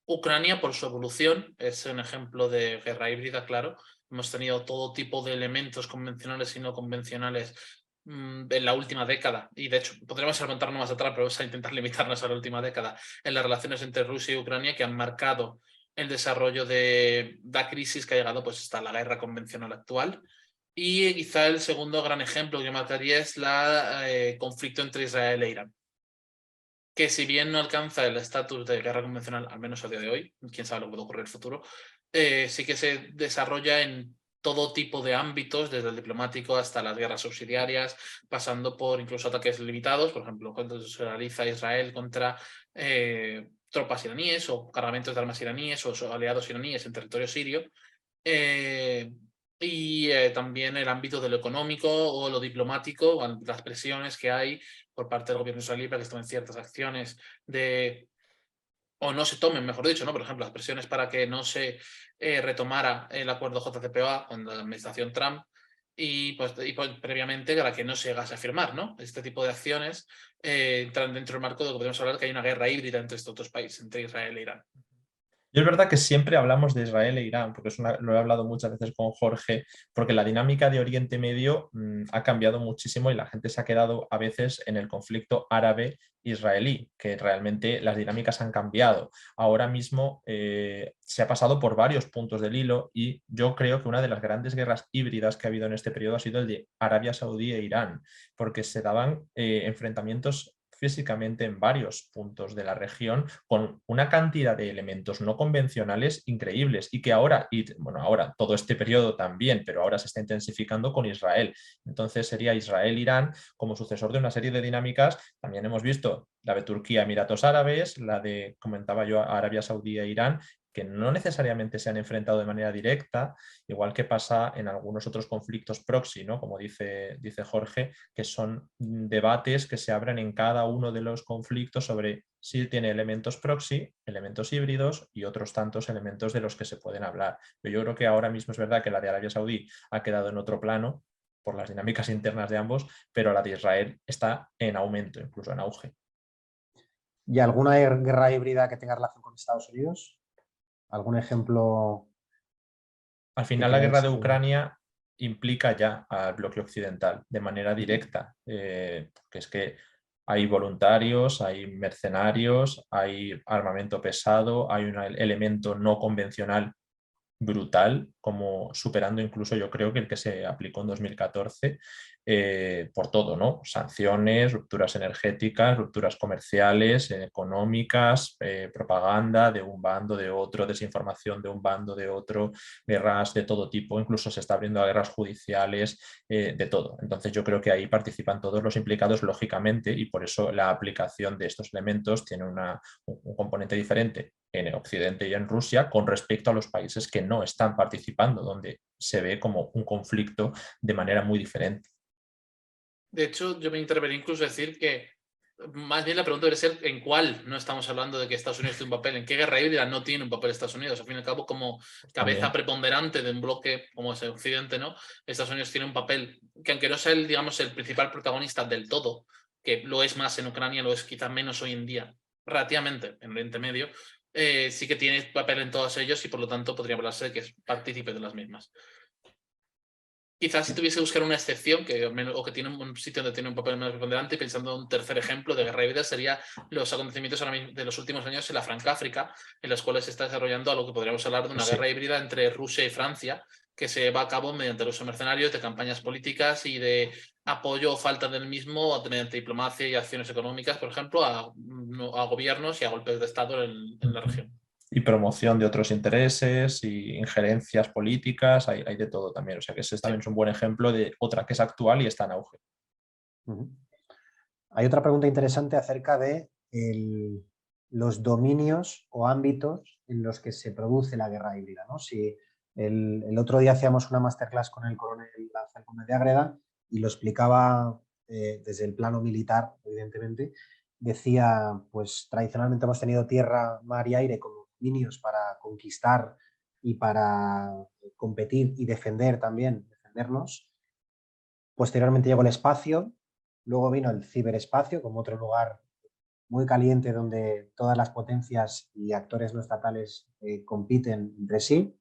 Ucrania, por su evolución, es un ejemplo de guerra híbrida, claro. Hemos tenido todo tipo de elementos convencionales y no convencionales en la última década. Y de hecho, podríamos remontarnos más atrás, pero vamos a intentar limitarnos a la última década en las relaciones entre Rusia y Ucrania, que han marcado el desarrollo de la crisis que ha llegado pues, hasta la guerra convencional actual. Y quizá el segundo gran ejemplo que yo marcaría es el conflicto entre Israel e Irán, que si bien no alcanza el estatus de guerra convencional, al menos a día de hoy, quién sabe lo que puede ocurrir en el futuro, sí que se desarrolla en todo tipo de ámbitos, desde el diplomático hasta las guerras subsidiarias, pasando por incluso ataques limitados, por ejemplo, cuando se realiza Israel contra tropas iraníes o cargamentos de armas iraníes o aliados iraníes en territorio sirio. Y también el ámbito de lo económico o lo diplomático, las presiones que hay por parte del gobierno israelí para que se tomen ciertas acciones o no se tomen, mejor dicho, ¿no? Por ejemplo, las presiones para que no se retomara el acuerdo JCPOA con la administración Trump y previamente para que no se llegase a firmar, ¿no? Este tipo de acciones entran dentro del marco de lo que podemos hablar que hay una guerra híbrida entre estos dos países, entre Israel e Irán. Yo es verdad que siempre hablamos de Israel e Irán, porque lo he hablado muchas veces con Jorge, porque la dinámica de Oriente Medio ha cambiado muchísimo y la gente se ha quedado a veces en el conflicto árabe-israelí, que realmente las dinámicas han cambiado. Ahora mismo se ha pasado por varios puntos del hilo y yo creo que una de las grandes guerras híbridas que ha habido en este periodo ha sido el de Arabia Saudí e Irán, porque se daban enfrentamientos físicamente en varios puntos de la región con una cantidad de elementos no convencionales increíbles y que ahora, ahora todo este periodo también, pero ahora se está intensificando con Israel. Entonces sería Israel-Irán como sucesor de una serie de dinámicas. También hemos visto la de Turquía, Emiratos Árabes, la de, comentaba yo, Arabia Saudí e Irán, que no necesariamente se han enfrentado de manera directa, igual que pasa en algunos otros conflictos proxy, ¿no? Como dice Jorge, que son debates que se abren en cada uno de los conflictos sobre si tiene elementos proxy, elementos híbridos y otros tantos elementos de los que se pueden hablar. Pero yo creo que ahora mismo es verdad que la de Arabia Saudí ha quedado en otro plano por las dinámicas internas de ambos, pero la de Israel está en aumento, incluso en auge. ¿Y alguna guerra híbrida que tenga relación con Estados Unidos? ¿Algún ejemplo? Al final, la guerra de Ucrania implica ya al bloque occidental de manera directa, porque es que hay voluntarios, hay mercenarios, hay armamento pesado, hay un elemento no convencional brutal, como superando incluso yo creo que el que se aplicó en 2014 por todo, ¿no? Sanciones, rupturas energéticas, rupturas comerciales, económicas, propaganda de un bando, de otro, desinformación de un bando, de otro, guerras de todo tipo, incluso se está abriendo a guerras judiciales, de todo. Entonces yo creo que ahí participan todos los implicados lógicamente y por eso la aplicación de estos elementos tiene un componente diferente en Occidente y en Rusia con respecto a los países que no están participando, donde se ve como un conflicto de manera muy diferente. De hecho, yo me intervenía incluso decir que más bien la pregunta debe ser en cuál no estamos hablando de que Estados Unidos tiene un papel, en qué guerra híbrida no tiene un papel Estados Unidos. Al fin y al cabo, como cabeza preponderante de un bloque como es el Occidente, ¿no? Estados Unidos tiene un papel que aunque no sea digamos, el principal protagonista del todo, que lo es más en Ucrania, lo es quizás menos hoy en día, relativamente en Oriente Medio, sí que tiene papel en todos ellos y por lo tanto podría hablarse de que es partícipe de las mismas. Quizás si tuviese que buscar una excepción o que tiene un sitio donde tiene un papel menos preponderante, y pensando en un tercer ejemplo de guerra híbrida, sería los acontecimientos de los últimos años en la Francáfrica, en los cuales se está desarrollando algo que podríamos hablar de una guerra híbrida entre Rusia y Francia, que se lleva a cabo mediante el uso de mercenarios, de campañas políticas y de apoyo o falta del mismo mediante diplomacia y acciones económicas, por ejemplo, a gobiernos y a golpes de Estado en la región. Y promoción de otros intereses y injerencias políticas, hay de todo también. O sea que ese también es un buen ejemplo de otra que es actual y está en auge. Hay otra pregunta interesante acerca de los dominios o ámbitos en los que se produce la guerra híbrida, ¿no? Si el otro día hacíamos una masterclass con el coronel Ángel Gómez de Ágreda y lo explicaba desde el plano militar, evidentemente. Decía, pues tradicionalmente hemos tenido tierra, mar y aire como dominios para conquistar y para competir y defendernos. Posteriormente llegó el espacio, luego vino el ciberespacio como otro lugar muy caliente donde todas las potencias y actores no estatales compiten entre sí.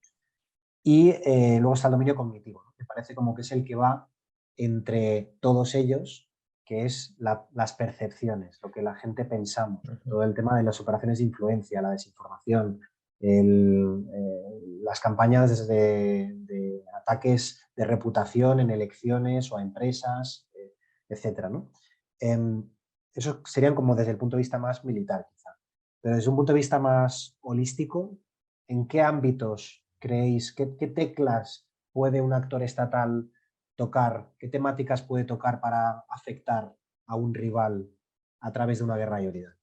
Y luego está el dominio cognitivo, ¿no? Que parece como que es el que va entre todos ellos, que es las percepciones, lo que la gente pensamos, todo el tema de las operaciones de influencia, la desinformación, las campañas de ataques de reputación en elecciones o a empresas, etcétera, ¿no? Eso serían como desde el punto de vista más militar, quizá. Pero desde un punto de vista más holístico, ¿en qué ámbitos creéis, qué teclas puede un actor estatal tocar, qué temáticas puede tocar para afectar a un rival a través de una guerra híbrida?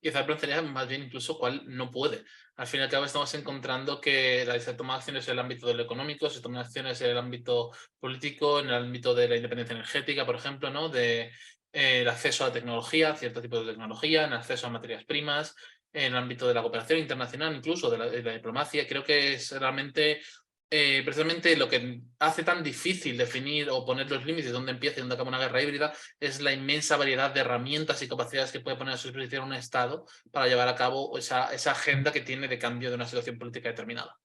Quizá plantearía más bien incluso cuál no puede. Al fin y al cabo estamos encontrando que se toman acciones en el ámbito de lo económico, se toman acciones en el ámbito político, en el ámbito de la independencia energética, por ejemplo, ¿no? De el acceso a la tecnología, cierto tipo de tecnología, en el acceso a materias primas, en el ámbito de la cooperación internacional, incluso de la diplomacia. Creo que es realmente precisamente lo que hace tan difícil definir o poner los límites de dónde empieza y dónde acaba una guerra híbrida es la inmensa variedad de herramientas y capacidades que puede poner a su disposición un Estado para llevar a cabo esa agenda que tiene de cambio de una situación política determinada.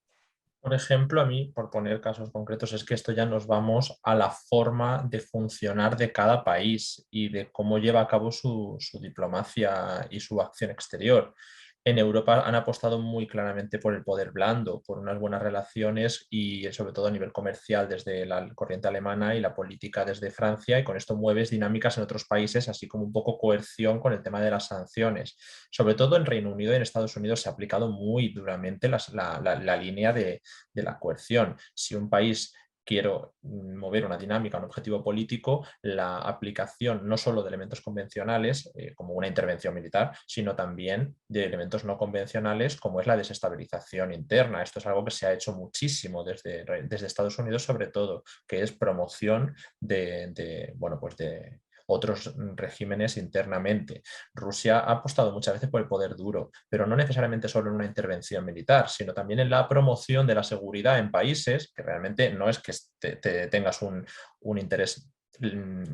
Por ejemplo, a mí, por poner casos concretos, es que esto ya nos vamos a la forma de funcionar de cada país y de cómo lleva a cabo su diplomacia y su acción exterior. En Europa han apostado muy claramente por el poder blando, por unas buenas relaciones y sobre todo a nivel comercial desde la corriente alemana y la política desde Francia, y con esto mueves dinámicas en otros países, así como un poco coerción con el tema de las sanciones. Sobre todo en Reino Unido y en Estados Unidos se ha aplicado muy duramente la línea de la coerción. Si un país quiero mover una dinámica, un objetivo político, la aplicación no solo de elementos convencionales, como una intervención militar, sino también de elementos no convencionales, como es la desestabilización interna. Esto es algo que se ha hecho muchísimo desde Estados Unidos, sobre todo, que es promoción de otros regímenes internamente. Rusia ha apostado muchas veces por el poder duro, pero no necesariamente solo en una intervención militar, sino también en la promoción de la seguridad en países que realmente no es que tengas un interés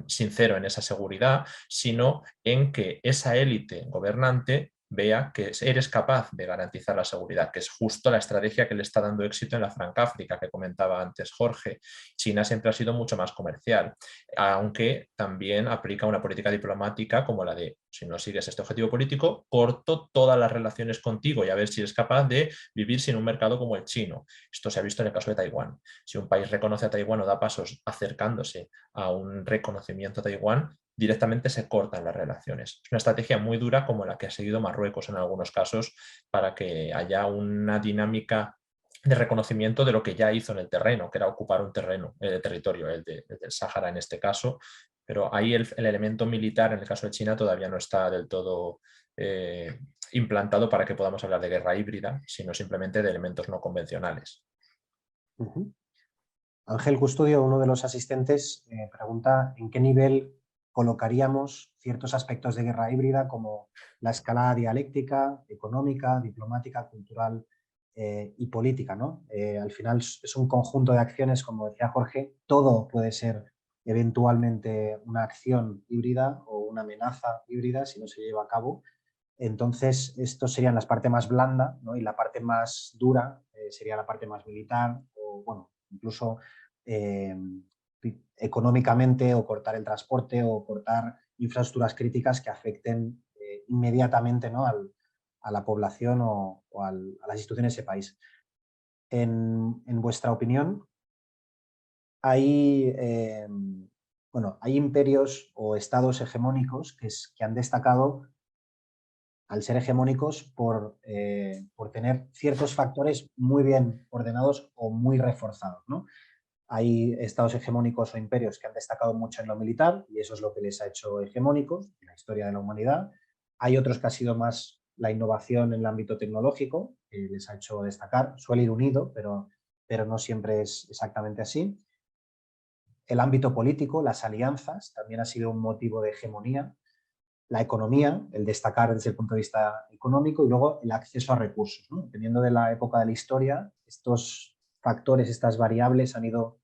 sincero en esa seguridad, sino en que esa élite gobernante vea que eres capaz de garantizar la seguridad, que es justo la estrategia que le está dando éxito en la Francáfrica que comentaba antes Jorge. China siempre ha sido mucho más comercial, aunque también aplica una política diplomática como la de, si no sigues este objetivo político, corto todas las relaciones contigo y a ver si eres capaz de vivir sin un mercado como el chino. Esto se ha visto en el caso de Taiwán. Si un país reconoce a Taiwán o da pasos acercándose a un reconocimiento a Taiwán, directamente se cortan las relaciones. Es una estrategia muy dura como la que ha seguido Marruecos en algunos casos para que haya una dinámica de reconocimiento de lo que ya hizo en el terreno, que era ocupar un territorio, el del Sáhara en este caso, pero ahí el elemento militar en el caso de China todavía no está del todo implantado para que podamos hablar de guerra híbrida, sino simplemente de elementos no convencionales. Ángel Custodio, uno de los asistentes, pregunta en qué nivel colocaríamos ciertos aspectos de guerra híbrida como la escalada dialéctica, económica, diplomática, cultural y política, ¿no? Al final es un conjunto de acciones, como decía Jorge, todo puede ser eventualmente una acción híbrida o una amenaza híbrida si no se lleva a cabo, Entonces, esto serían las partes más blanda, ¿no? Y la parte más dura sería la parte más militar o, bueno, incluso económicamente, o cortar el transporte o cortar infraestructuras críticas que afecten inmediatamente, ¿no? a la población o a las instituciones de ese país. En vuestra opinión, hay, hay imperios o estados hegemónicos que han destacado al ser hegemónicos por tener ciertos factores muy bien ordenados o muy reforzados, ¿no? Hay estados hegemónicos o imperios que han destacado mucho en lo militar y eso es lo que les ha hecho hegemónicos en la historia de la humanidad. Hay otros que ha sido más la innovación en el ámbito tecnológico que les ha hecho destacar. Suele ir unido, pero no siempre es exactamente así. El ámbito político, las alianzas, también ha sido un motivo de hegemonía. La economía, el destacar desde el punto de vista económico, y luego el acceso a recursos, ¿no? Dependiendo de la época de la historia, estos factores, estas variables han ido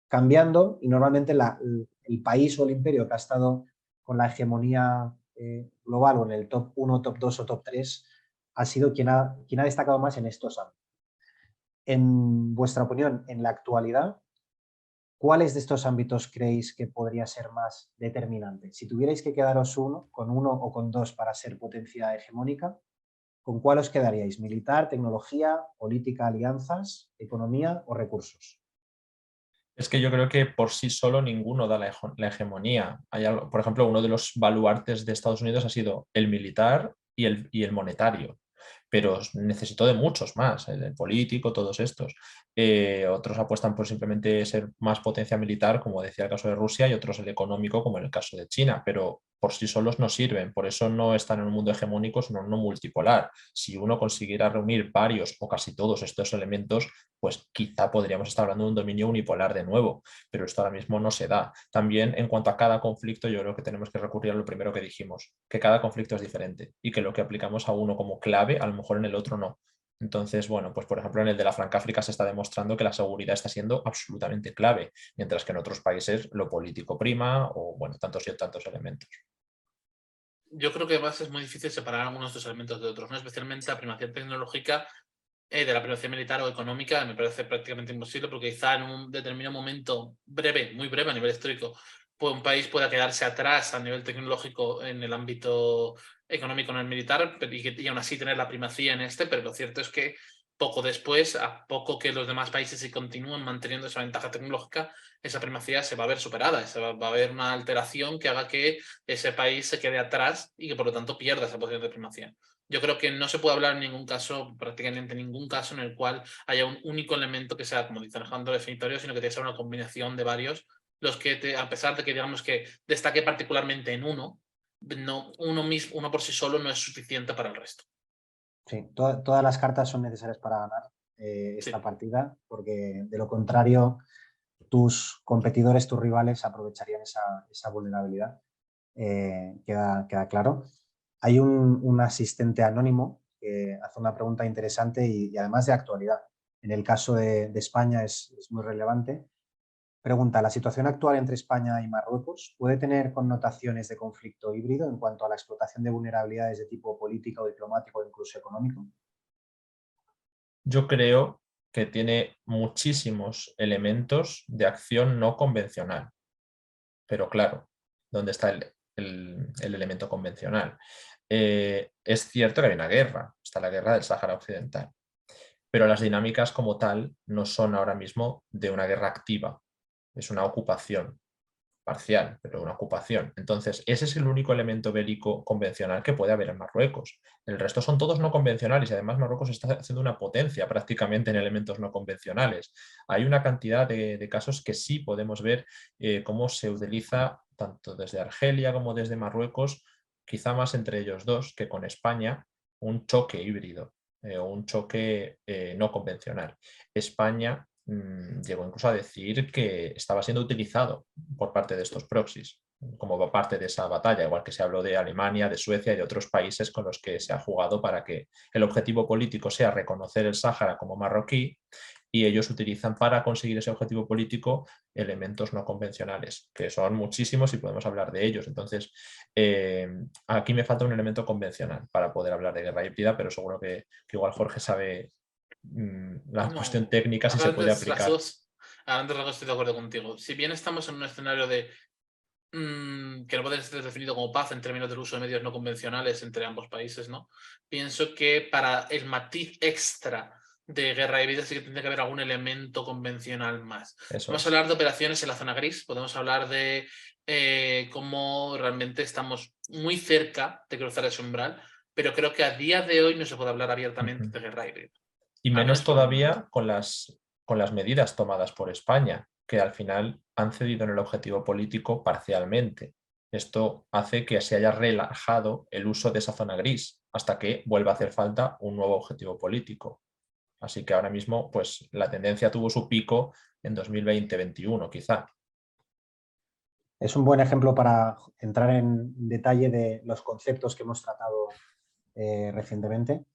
cambiando y normalmente el país o el imperio que ha estado con la hegemonía global o en el top 1, top 2 o top 3 ha sido quien ha destacado más en estos ámbitos. En vuestra opinión, en la actualidad, ¿cuáles de estos ámbitos creéis que podría ser más determinante? Si tuvierais que quedaros con uno o con dos para ser potencia hegemónica, ¿con cuál os quedaríais? ¿Militar, tecnología, política, alianzas, economía o recursos? Es que yo creo que por sí solo ninguno da la hegemonía. Por ejemplo, uno de los baluartes de Estados Unidos ha sido el militar y el monetario, pero necesitó de muchos más, el político, todos estos. Otros apuestan por simplemente ser más potencia militar, como decía el caso de Rusia, y otros el económico, como en el caso de China, pero por sí solos no sirven, por eso no están en un mundo hegemónico, sino en uno multipolar. Si uno consiguiera reunir varios o casi todos estos elementos, pues quizá podríamos estar hablando de un dominio unipolar de nuevo, pero esto ahora mismo no se da. También en cuanto a cada conflicto, yo creo que tenemos que recurrir a lo primero que dijimos, que cada conflicto es diferente y que lo que aplicamos a uno como clave, a lo mejor en el otro no. Entonces, bueno, pues por ejemplo en el de la Franca África se está demostrando que la seguridad está siendo absolutamente clave, mientras que en otros países lo político prima o, bueno, tantos y tantos elementos. Yo creo que además es muy difícil separar algunos de estos elementos de otros, ¿no? Especialmente la primacía tecnológica de la primacía militar o económica me parece prácticamente imposible porque quizá en un determinado momento breve, muy breve a nivel histórico, pues un país pueda quedarse atrás a nivel tecnológico en el ámbito económico, no el militar, y aún así tener la primacía en este, pero lo cierto es que poco después, a poco que los demás países se continúen manteniendo esa ventaja tecnológica, esa primacía se va a ver superada, va a haber una alteración que haga que ese país se quede atrás y que por lo tanto pierda esa posición de primacía. Yo creo que no se puede hablar en ningún caso, prácticamente ningún caso, en el cual haya un único elemento que sea, como dice Alejandro, definitorio, sino que tiene que ser una combinación de varios, los que, a pesar de que digamos que destaque particularmente en uno, no, uno por sí solo no es suficiente para el resto. Sí, todas las cartas son necesarias para ganar Sí. esta partida, porque de lo contrario tus competidores, tus rivales aprovecharían esa vulnerabilidad. Queda claro. Hay un asistente anónimo que hace una pregunta interesante y además de actualidad. En el caso de España es muy relevante. Pregunta, ¿la situación actual entre España y Marruecos puede tener connotaciones de conflicto híbrido en cuanto a la explotación de vulnerabilidades de tipo político, diplomático o incluso económico? Yo creo que tiene muchísimos elementos de acción no convencional, pero claro, ¿dónde está el elemento convencional? Es cierto que hay una guerra, está la guerra del Sáhara Occidental, pero las dinámicas como tal no son ahora mismo de una guerra activa, es una ocupación parcial, pero una ocupación. Entonces, ese es el único elemento bélico convencional que puede haber en Marruecos. El resto son todos no convencionales y además Marruecos está haciendo una potencia prácticamente en elementos no convencionales. Hay una cantidad de casos que sí podemos ver cómo se utiliza tanto desde Argelia como desde Marruecos, quizá más entre ellos dos que con España, un choque híbrido o un choque no convencional. España llegó incluso a decir que estaba siendo utilizado por parte de estos proxies como parte de esa batalla, igual que se habló de Alemania, de Suecia y de otros países con los que se ha jugado para que el objetivo político sea reconocer el Sáhara como marroquí, y ellos utilizan para conseguir ese objetivo político elementos no convencionales, que son muchísimos y podemos hablar de ellos. Entonces, aquí me falta un elemento convencional para poder hablar de guerra híbrida, pero seguro que igual Jorge sabe la cuestión No, técnica si a se puede grandes aplicar. rasgos estoy de acuerdo contigo. Si bien estamos en un escenario de que no puede ser definido como paz en términos del uso de medios no convencionales entre ambos países, ¿no? Pienso que para el matiz extra de guerra híbrida sí que tendría que haber algún elemento convencional más. Eso Podemos es. hablar de operaciones en la zona gris, podemos hablar de cómo realmente estamos muy cerca de cruzar ese umbral, pero creo que a día de hoy no se puede hablar abiertamente de guerra híbrida. Y Al menos menos por el momento. todavía con las medidas tomadas por España, que al final han cedido en el objetivo político parcialmente. Esto hace que se haya relajado el uso de esa zona gris hasta que vuelva a hacer falta un nuevo objetivo político. Así que ahora mismo, pues la tendencia tuvo su pico en 2020-21, quizá. Es un buen ejemplo para entrar en detalle de los conceptos que hemos tratado recientemente.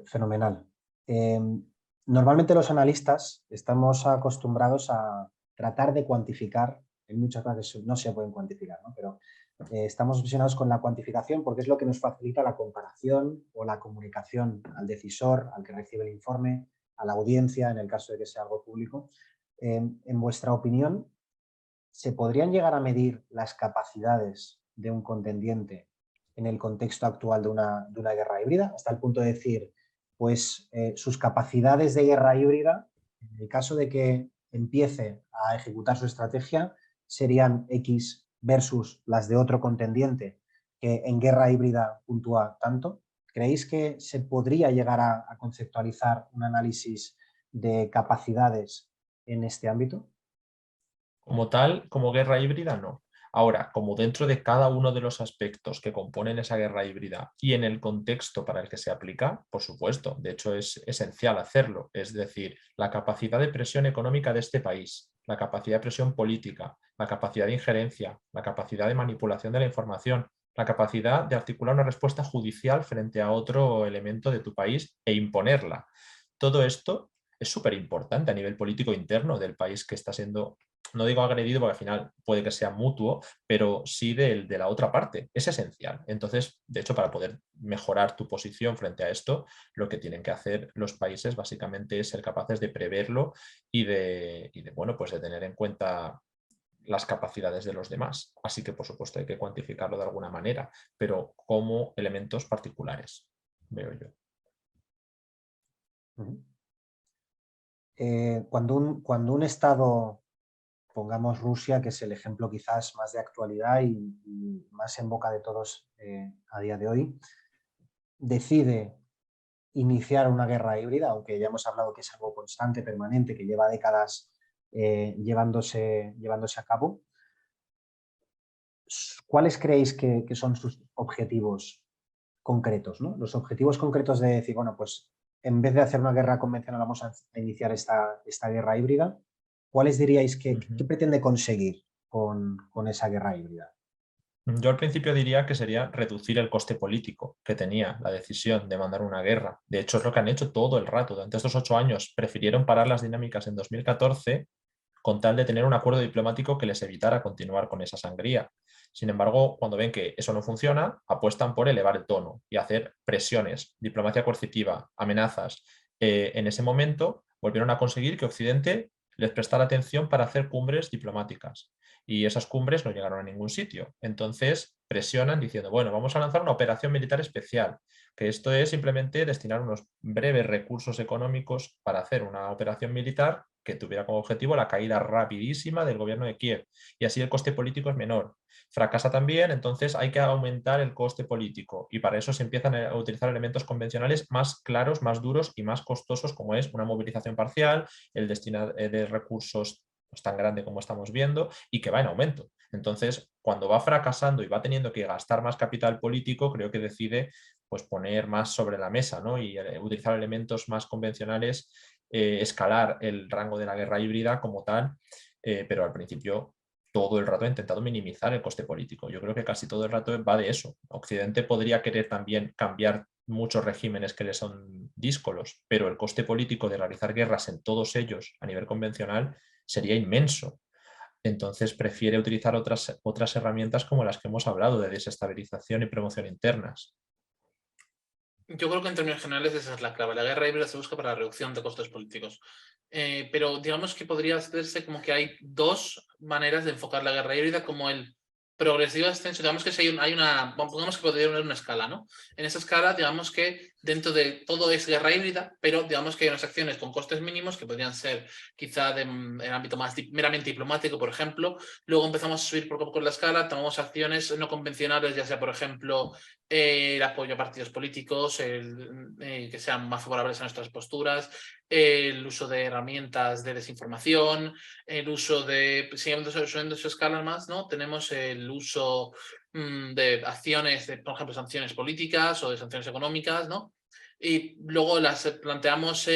Fenomenal. Normalmente los analistas estamos acostumbrados a tratar de cuantificar, en muchas veces no se pueden cuantificar, ¿no? Pero estamos obsesionados con la cuantificación porque es lo que nos facilita la comparación o la comunicación al decisor, al que recibe el informe, a la audiencia, en el caso de que sea algo público. En vuestra opinión, ¿se podrían llegar a medir las capacidades de un contendiente en el contexto actual de una guerra híbrida? Hasta el punto de decir, pues sus capacidades de guerra híbrida, en el caso de que empiece a ejecutar su estrategia, serían X versus las de otro contendiente que en guerra híbrida puntúa tanto. ¿Creéis que se podría llegar a conceptualizar un análisis de capacidades en este ámbito? Como tal, como guerra híbrida, no. Ahora, como dentro de cada uno de los aspectos que componen esa guerra híbrida y en el contexto para el que se aplica, por supuesto, de hecho es esencial hacerlo, es decir, la capacidad de presión económica de este país, la capacidad de presión política, la capacidad de injerencia, la capacidad de manipulación de la información, la capacidad de articular una respuesta judicial frente a otro elemento de tu país e imponerla. Todo esto es súper importante a nivel político interno del país que está siendo, no digo agredido porque al final puede que sea mutuo, pero sí de la otra parte. Es esencial. Entonces, de hecho, para poder mejorar tu posición frente a esto, lo que tienen que hacer los países básicamente es ser capaces de preverlo y bueno, pues de tener en cuenta las capacidades de los demás. Así que, por supuesto, hay que cuantificarlo de alguna manera, pero como elementos particulares, veo yo. Cuando un Estado, pongamos Rusia, que es el ejemplo quizás más de actualidad y más en boca de todos a día de hoy, decide iniciar una guerra híbrida, aunque ya hemos hablado que es algo constante, permanente, que lleva décadas llevándose a cabo, ¿cuáles creéis que son sus objetivos concretos, ¿no? Los objetivos concretos de decir, bueno, pues en vez de hacer una guerra convencional vamos a iniciar esta guerra híbrida. ¿Cuáles diríais que pretende conseguir con esa guerra híbrida? Yo al principio diría que sería reducir el coste político que tenía la decisión de mandar una guerra. De hecho, es lo que han hecho todo el rato. Durante estos 8 años prefirieron parar las dinámicas en 2014 con tal de tener un acuerdo diplomático que les evitara continuar con esa sangría. Sin embargo, cuando ven que eso no funciona, apuestan por elevar el tono y hacer presiones, diplomacia coercitiva, amenazas. En ese momento volvieron a conseguir que Occidente les prestara atención para hacer cumbres diplomáticas. Y esas cumbres no llegaron a ningún sitio. Entonces presionan diciendo, bueno, vamos a lanzar una operación militar especial, que esto es simplemente destinar unos breves recursos económicos para hacer una operación militar que tuviera como objetivo la caída rapidísima del gobierno de Kiev. Y así el coste político es menor. Fracasa también, entonces hay que aumentar el coste político. Y para eso se empiezan a utilizar elementos convencionales más claros, más duros y más costosos, como es una movilización parcial, el destino de recursos pues, tan grande como estamos viendo y que va en aumento. Entonces, cuando va fracasando y va teniendo que gastar más capital político, creo que decide pues, poner más sobre la mesa, ¿no? Y utilizar elementos más convencionales escalar el rango de la guerra híbrida como tal, pero al principio todo el rato ha intentado minimizar el coste político. Yo creo que casi todo el rato va de eso. Occidente podría querer también cambiar muchos regímenes que le son díscolos, pero el coste político de realizar guerras en todos ellos a nivel convencional sería inmenso. Entonces prefiere utilizar otras herramientas como las que hemos hablado, de desestabilización y promoción internas. Yo creo que en términos generales esa es la clave. La guerra híbrida se busca para la reducción de costes políticos. Pero digamos que podría hacerse como que hay dos maneras de enfocar la guerra híbrida, como el progresivo ascenso. Digamos que si hay una, pongamos que podría haber una escala, ¿no? En esa escala, digamos que dentro de todo es guerra híbrida, pero digamos que hay unas acciones con costes mínimos que podrían ser quizá en ámbito más meramente diplomático, por ejemplo. Luego empezamos a subir poco a poco la escala, tomamos acciones no convencionales, ya sea, por ejemplo, el apoyo a partidos políticos, que sean más favorables a nuestras posturas, el uso de herramientas de desinformación, el uso de, siguiendo subiendo su escala más, ¿no? Tenemos el uso de acciones, de, por ejemplo, sanciones políticas o de sanciones económicas, ¿no? Y luego planteamos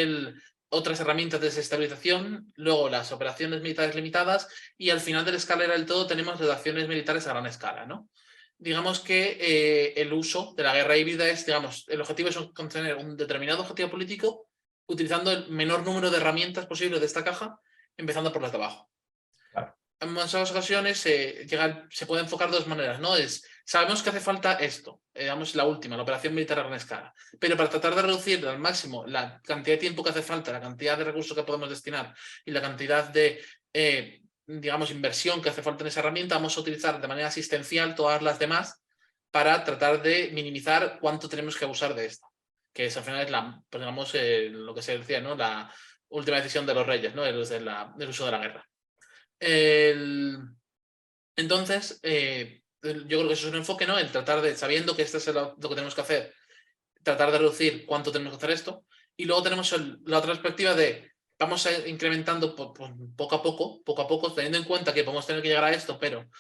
otras herramientas de desestabilización, luego las operaciones militares limitadas y al final de la escalera del todo tenemos las acciones militares a gran escala, ¿no? Digamos que el uso de la guerra híbrida es, digamos, el objetivo es contener un determinado objetivo político utilizando el menor número de herramientas posible de esta caja, empezando por las de abajo. Claro. En muchas ocasiones se puede enfocar de dos maneras, ¿no? Sabemos que hace falta esto, digamos la última, la operación militar a gran escala, pero para tratar de reducir al máximo la cantidad de tiempo que hace falta, la cantidad de recursos que podemos destinar y la cantidad de digamos, inversión que hace falta en esa herramienta, vamos a utilizar de manera asistencial todas las demás para tratar de minimizar cuánto tenemos que abusar de esta. Que es al final es pues digamos, lo que se decía, ¿no? La última decisión de los reyes, ¿no? El uso de la guerra. Entonces, yo creo que eso es un enfoque, ¿no? El tratar de, sabiendo que esto es lo que tenemos que hacer, tratar de reducir cuánto tenemos que hacer esto. Y luego tenemos la otra perspectiva de vamos a ir incrementando poco a poco, teniendo en cuenta que podemos tener que llegar a esto, pero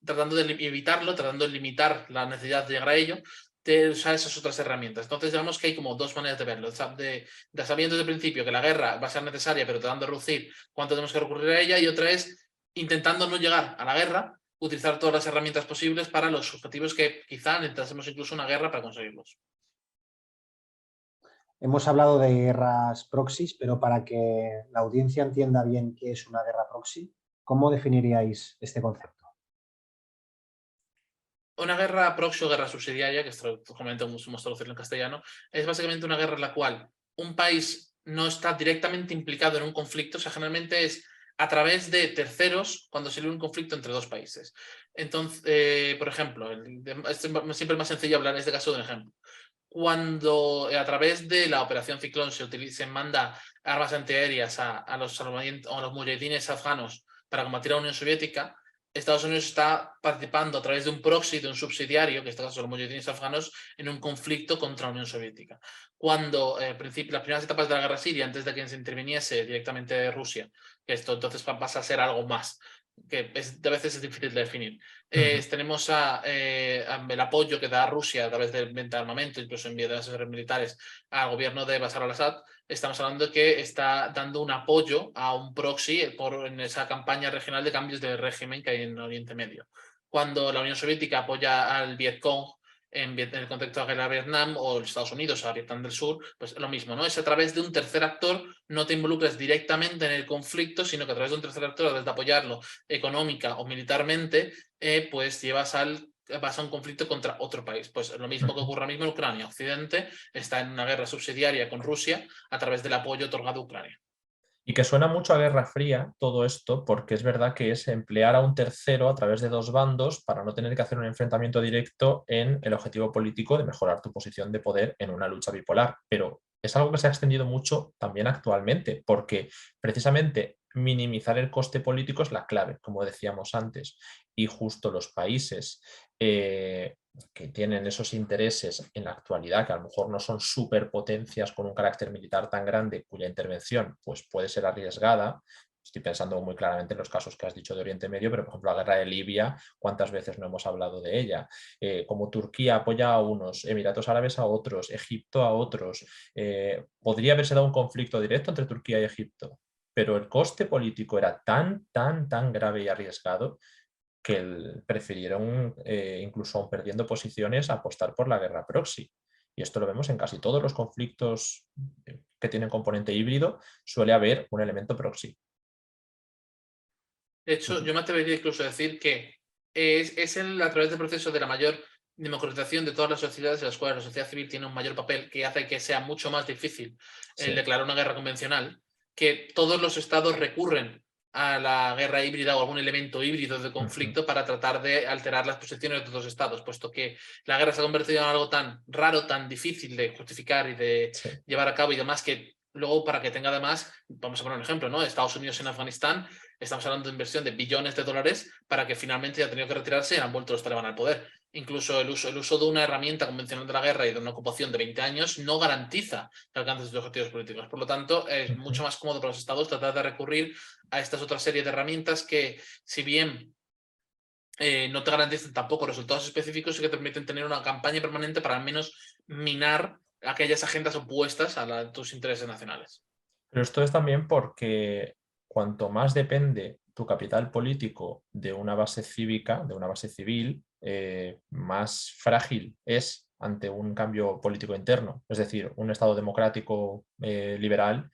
tratando de evitarlo, tratando de limitar la necesidad de llegar a ello, de usar esas otras herramientas. Entonces, digamos que hay como dos maneras de verlo. De sabiendo desde el principio que la guerra va a ser necesaria, pero tratando de reducir cuánto tenemos que recurrir a ella, y otra es intentando no llegar a la guerra, utilizar todas las herramientas posibles para los objetivos que quizá necesitásemos incluso una guerra para conseguirlos. Hemos hablado de guerras proxies, pero para que la audiencia entienda bien qué es una guerra proxy, ¿cómo definiríais este concepto? Una guerra proxy o guerra subsidiaria, que hemos traducido en castellano, es básicamente una guerra en la cual un país no está directamente implicado en un conflicto, o sea, generalmente es a través de terceros cuando se lee un conflicto entre dos países. Entonces, por ejemplo, es siempre más sencillo hablar en este caso de un ejemplo. Cuando a través de la operación Ciclón se manda armas antiaéreas a los mujahidines afganos para combatir a la Unión Soviética, Estados Unidos está participando a través de un proxy, de un subsidiario, que en este caso son los mujahidines afganos, en un conflicto contra la Unión Soviética. Cuando las primeras etapas de la guerra siria, antes de que se interviniese directamente Rusia, que esto entonces pasa a ser algo más, que a veces es difícil de definir. Tenemos el apoyo que da Rusia a través de venta de armamento, incluso envío de asesores militares al gobierno de Bashar al-Assad. Estamos hablando de que está dando un apoyo a un proxy en esa campaña regional de cambios de régimen que hay en Oriente Medio. Cuando la Unión Soviética apoya al Vietcong en el contexto de la guerra de Vietnam, o los Estados Unidos a Vietnam del Sur, pues lo mismo, ¿no? Es a través de un tercer actor, no te involucras directamente en el conflicto, sino que a través de un tercer actor, a través de apoyarlo económica o militarmente, pues vas a un conflicto contra otro país. Pues lo mismo que ocurre ahora mismo en Ucrania. Occidente está en una guerra subsidiaria con Rusia a través del apoyo otorgado a Ucrania. Y que suena mucho a Guerra Fría todo esto, porque es verdad que es emplear a un tercero a través de dos bandos para no tener que hacer un enfrentamiento directo en el objetivo político de mejorar tu posición de poder en una lucha bipolar. Pero es algo que se ha extendido mucho también actualmente, porque precisamente minimizar el coste político es la clave, como decíamos antes, y justo los países que tienen esos intereses en la actualidad, que a lo mejor no son superpotencias con un carácter militar tan grande, cuya intervención pues, puede ser arriesgada, Estoy pensando muy claramente en los casos que has dicho de Oriente Medio, pero por ejemplo la guerra de Libia, ¿cuántas veces no hemos hablado de ella? Como Turquía apoya a unos, Emiratos Árabes a otros, Egipto a otros. Podría haberse dado un conflicto directo entre Turquía y Egipto, pero el coste político era tan grave y arriesgado que prefirieron, incluso aún perdiendo posiciones, apostar por la guerra proxy. Y esto lo vemos en casi todos los conflictos que tienen componente híbrido, suele haber un elemento proxy. De hecho, yo me atrevería incluso a decir que es a través del proceso de la mayor democratización de todas las sociedades en las cuales la sociedad civil tiene un mayor papel que hace que sea mucho más difícil el declarar una guerra convencional, que todos los estados recurren a la guerra híbrida o algún elemento híbrido de conflicto para tratar de alterar las posiciones de todos los estados, puesto que la guerra se ha convertido en algo tan raro, tan difícil de justificar y de llevar a cabo y demás, que luego para que tenga además, vamos a poner un ejemplo, ¿no? Estados Unidos en Afganistán, estamos hablando de inversión de billones de dólares para que finalmente haya tenido que retirarse y han vuelto los talibán al poder. Incluso el uso de una herramienta convencional de la guerra y de una ocupación de 20 años no garantiza que alcance sus objetivos políticos. Por lo tanto, es mucho más cómodo para los estados tratar de recurrir a estas otras series de herramientas que, si bien no te garantizan tampoco resultados específicos, sí que te permiten tener una campaña permanente para al menos minar aquellas agendas opuestas a tus intereses nacionales. Pero esto es también porque cuanto más depende tu capital político de una base cívica, de una base civil, más frágil es ante un cambio político interno. Es decir, un Estado democrático liberal,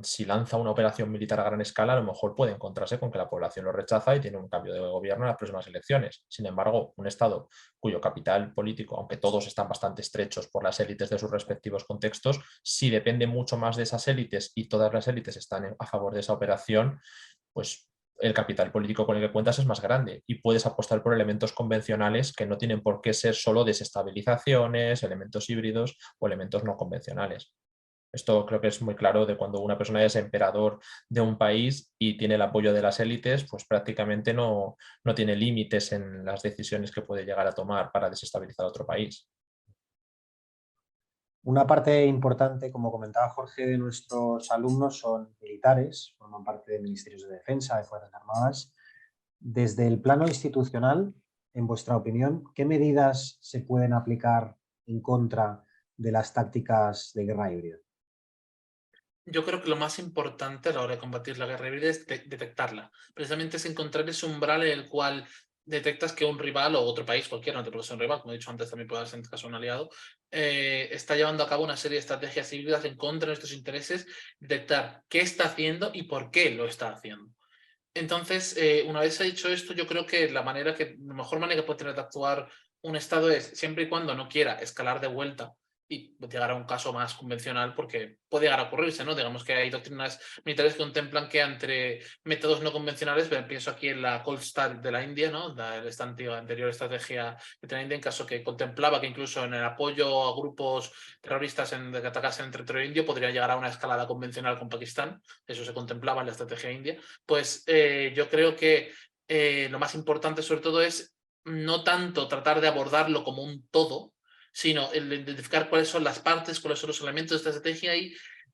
si lanza una operación militar a gran escala, a lo mejor puede encontrarse con que la población lo rechaza y tiene un cambio de gobierno en las próximas elecciones. Sin embargo, un Estado cuyo capital político, aunque todos están bastante estrechos por las élites de sus respectivos contextos, si depende mucho más de esas élites y todas las élites están a favor de esa operación, pues el capital político con el que cuentas es más grande y puedes apostar por elementos convencionales que no tienen por qué ser solo desestabilizaciones, elementos híbridos o elementos no convencionales. Esto creo que es muy claro de cuando una persona es emperador de un país y tiene el apoyo de las élites, pues prácticamente no tiene límites en las decisiones que puede llegar a tomar para desestabilizar otro país. Una parte importante, como comentaba Jorge, de nuestros alumnos son militares, forman parte de ministerios de defensa, de Fuerzas Armadas. Desde el plano institucional, en vuestra opinión, ¿qué medidas se pueden aplicar en contra de las tácticas de guerra híbrida? Yo creo que lo más importante a la hora de combatir la guerra híbrida es detectarla. Precisamente es encontrar ese umbral en el cual detectas que un rival o otro país, cualquiera, no te puede ser un rival, como he dicho antes, también puede ser en este caso un aliado, está llevando a cabo una serie de estrategias híbridas en contra de nuestros intereses, detectar qué está haciendo y por qué lo está haciendo. Entonces, una vez dicho esto, yo creo que la mejor manera que puede tener de actuar un Estado es, siempre y cuando no quiera escalar de vuelta y llegar a un caso más convencional, porque puede llegar a ocurrirse, ¿no? Digamos que hay doctrinas militares que contemplan que entre métodos no convencionales, pienso aquí en la Cold Start de la India, ¿no? Esta anterior estrategia que tenía India, en caso que contemplaba que incluso en el apoyo a grupos terroristas que atacasen en territorio indio podría llegar a una escalada convencional con Pakistán, eso se contemplaba en la estrategia india. Pues yo creo que lo más importante sobre todo es no tanto tratar de abordarlo como un todo, sino el identificar cuáles son las partes, cuáles son los elementos de esta estrategia y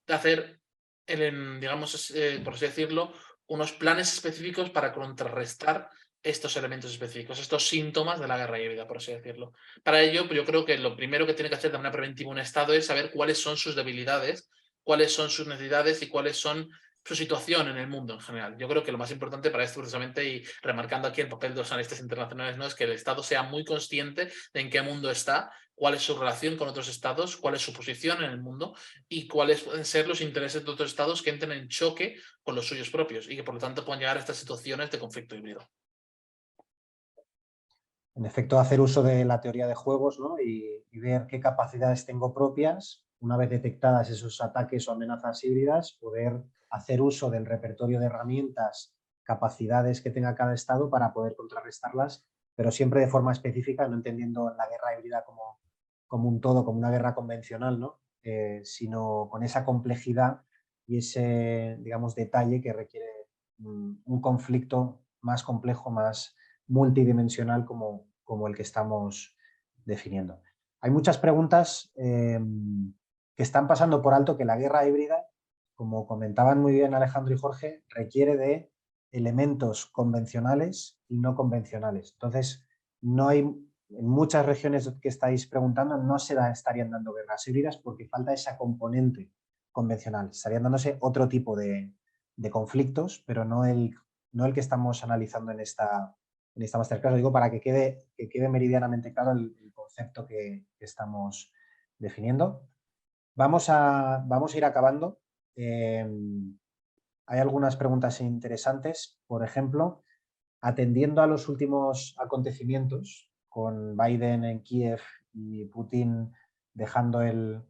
hacer, digamos, por así decirlo, unos planes específicos para contrarrestar estos elementos específicos, estos síntomas de la guerra híbrida, por así decirlo. Para ello, yo creo que lo primero que tiene que hacer de manera preventiva un Estado es saber cuáles son sus debilidades, cuáles son sus necesidades y cuáles son su situación en el mundo en general. Yo creo que lo más importante para esto precisamente, y remarcando aquí el papel de los analistas internacionales, ¿no?, es que el Estado sea muy consciente de en qué mundo está, cuál es su relación con otros estados, cuál es su posición en el mundo y cuáles pueden ser los intereses de otros estados que entren en choque con los suyos propios y que por lo tanto puedan llegar a estas situaciones de conflicto híbrido. En efecto, hacer uso de la teoría de juegos, ¿no? y ver qué capacidades tengo propias. Una vez detectadas esos ataques o amenazas híbridas, poder hacer uso del repertorio de herramientas, capacidades que tenga cada estado para poder contrarrestarlas, pero siempre de forma específica, no entendiendo la guerra híbrida como un todo, como una guerra convencional, ¿no? Sino con esa complejidad y ese, digamos, detalle que requiere un conflicto más complejo, más multidimensional como el que estamos definiendo. Hay muchas preguntas que están pasando por alto que la guerra híbrida como comentaban muy bien Alejandro y Jorge, requiere de elementos convencionales y no convencionales. Entonces, no hay, en muchas regiones que estáis preguntando, no estarían dando guerras híbridas porque falta esa componente convencional. Estarían dándose otro tipo de conflictos, pero no el que estamos analizando en esta masterclass. Lo digo para que quede meridianamente claro el concepto que estamos definiendo. Vamos a ir acabando. Hay algunas preguntas interesantes. Por ejemplo, atendiendo a los últimos acontecimientos, con Biden en Kiev y Putin dejando el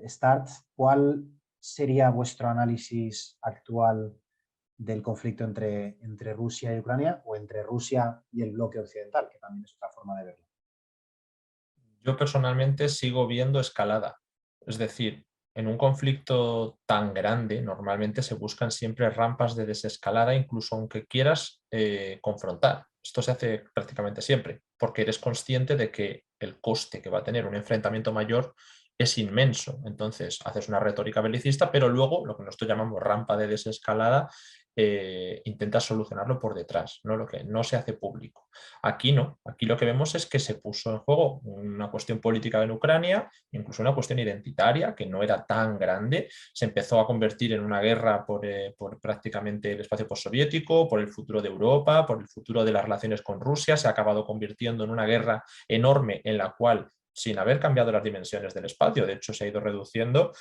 START, ¿cuál sería vuestro análisis actual del conflicto entre Rusia y Ucrania, o entre Rusia y el bloque occidental, que también es otra forma de verlo? Yo personalmente sigo viendo escalada. Es decir, en un conflicto tan grande normalmente se buscan siempre rampas de desescalada, incluso aunque quieras confrontar. Esto se hace prácticamente siempre, porque eres consciente de que el coste que va a tener un enfrentamiento mayor es inmenso. Entonces haces una retórica belicista, pero luego lo que nosotros llamamos rampa de desescalada, intentas solucionarlo por detrás, ¿no? Lo que no se hace público. Aquí no, aquí lo que vemos es que se puso en juego una cuestión política en Ucrania, incluso una cuestión identitaria que no era tan grande, se empezó a convertir en una guerra por prácticamente el espacio postsoviético, por el futuro de Europa, por el futuro de las relaciones con Rusia, se ha acabado convirtiendo en una guerra enorme en la cual, sin haber cambiado las dimensiones del espacio, de hecho se ha ido reduciendo,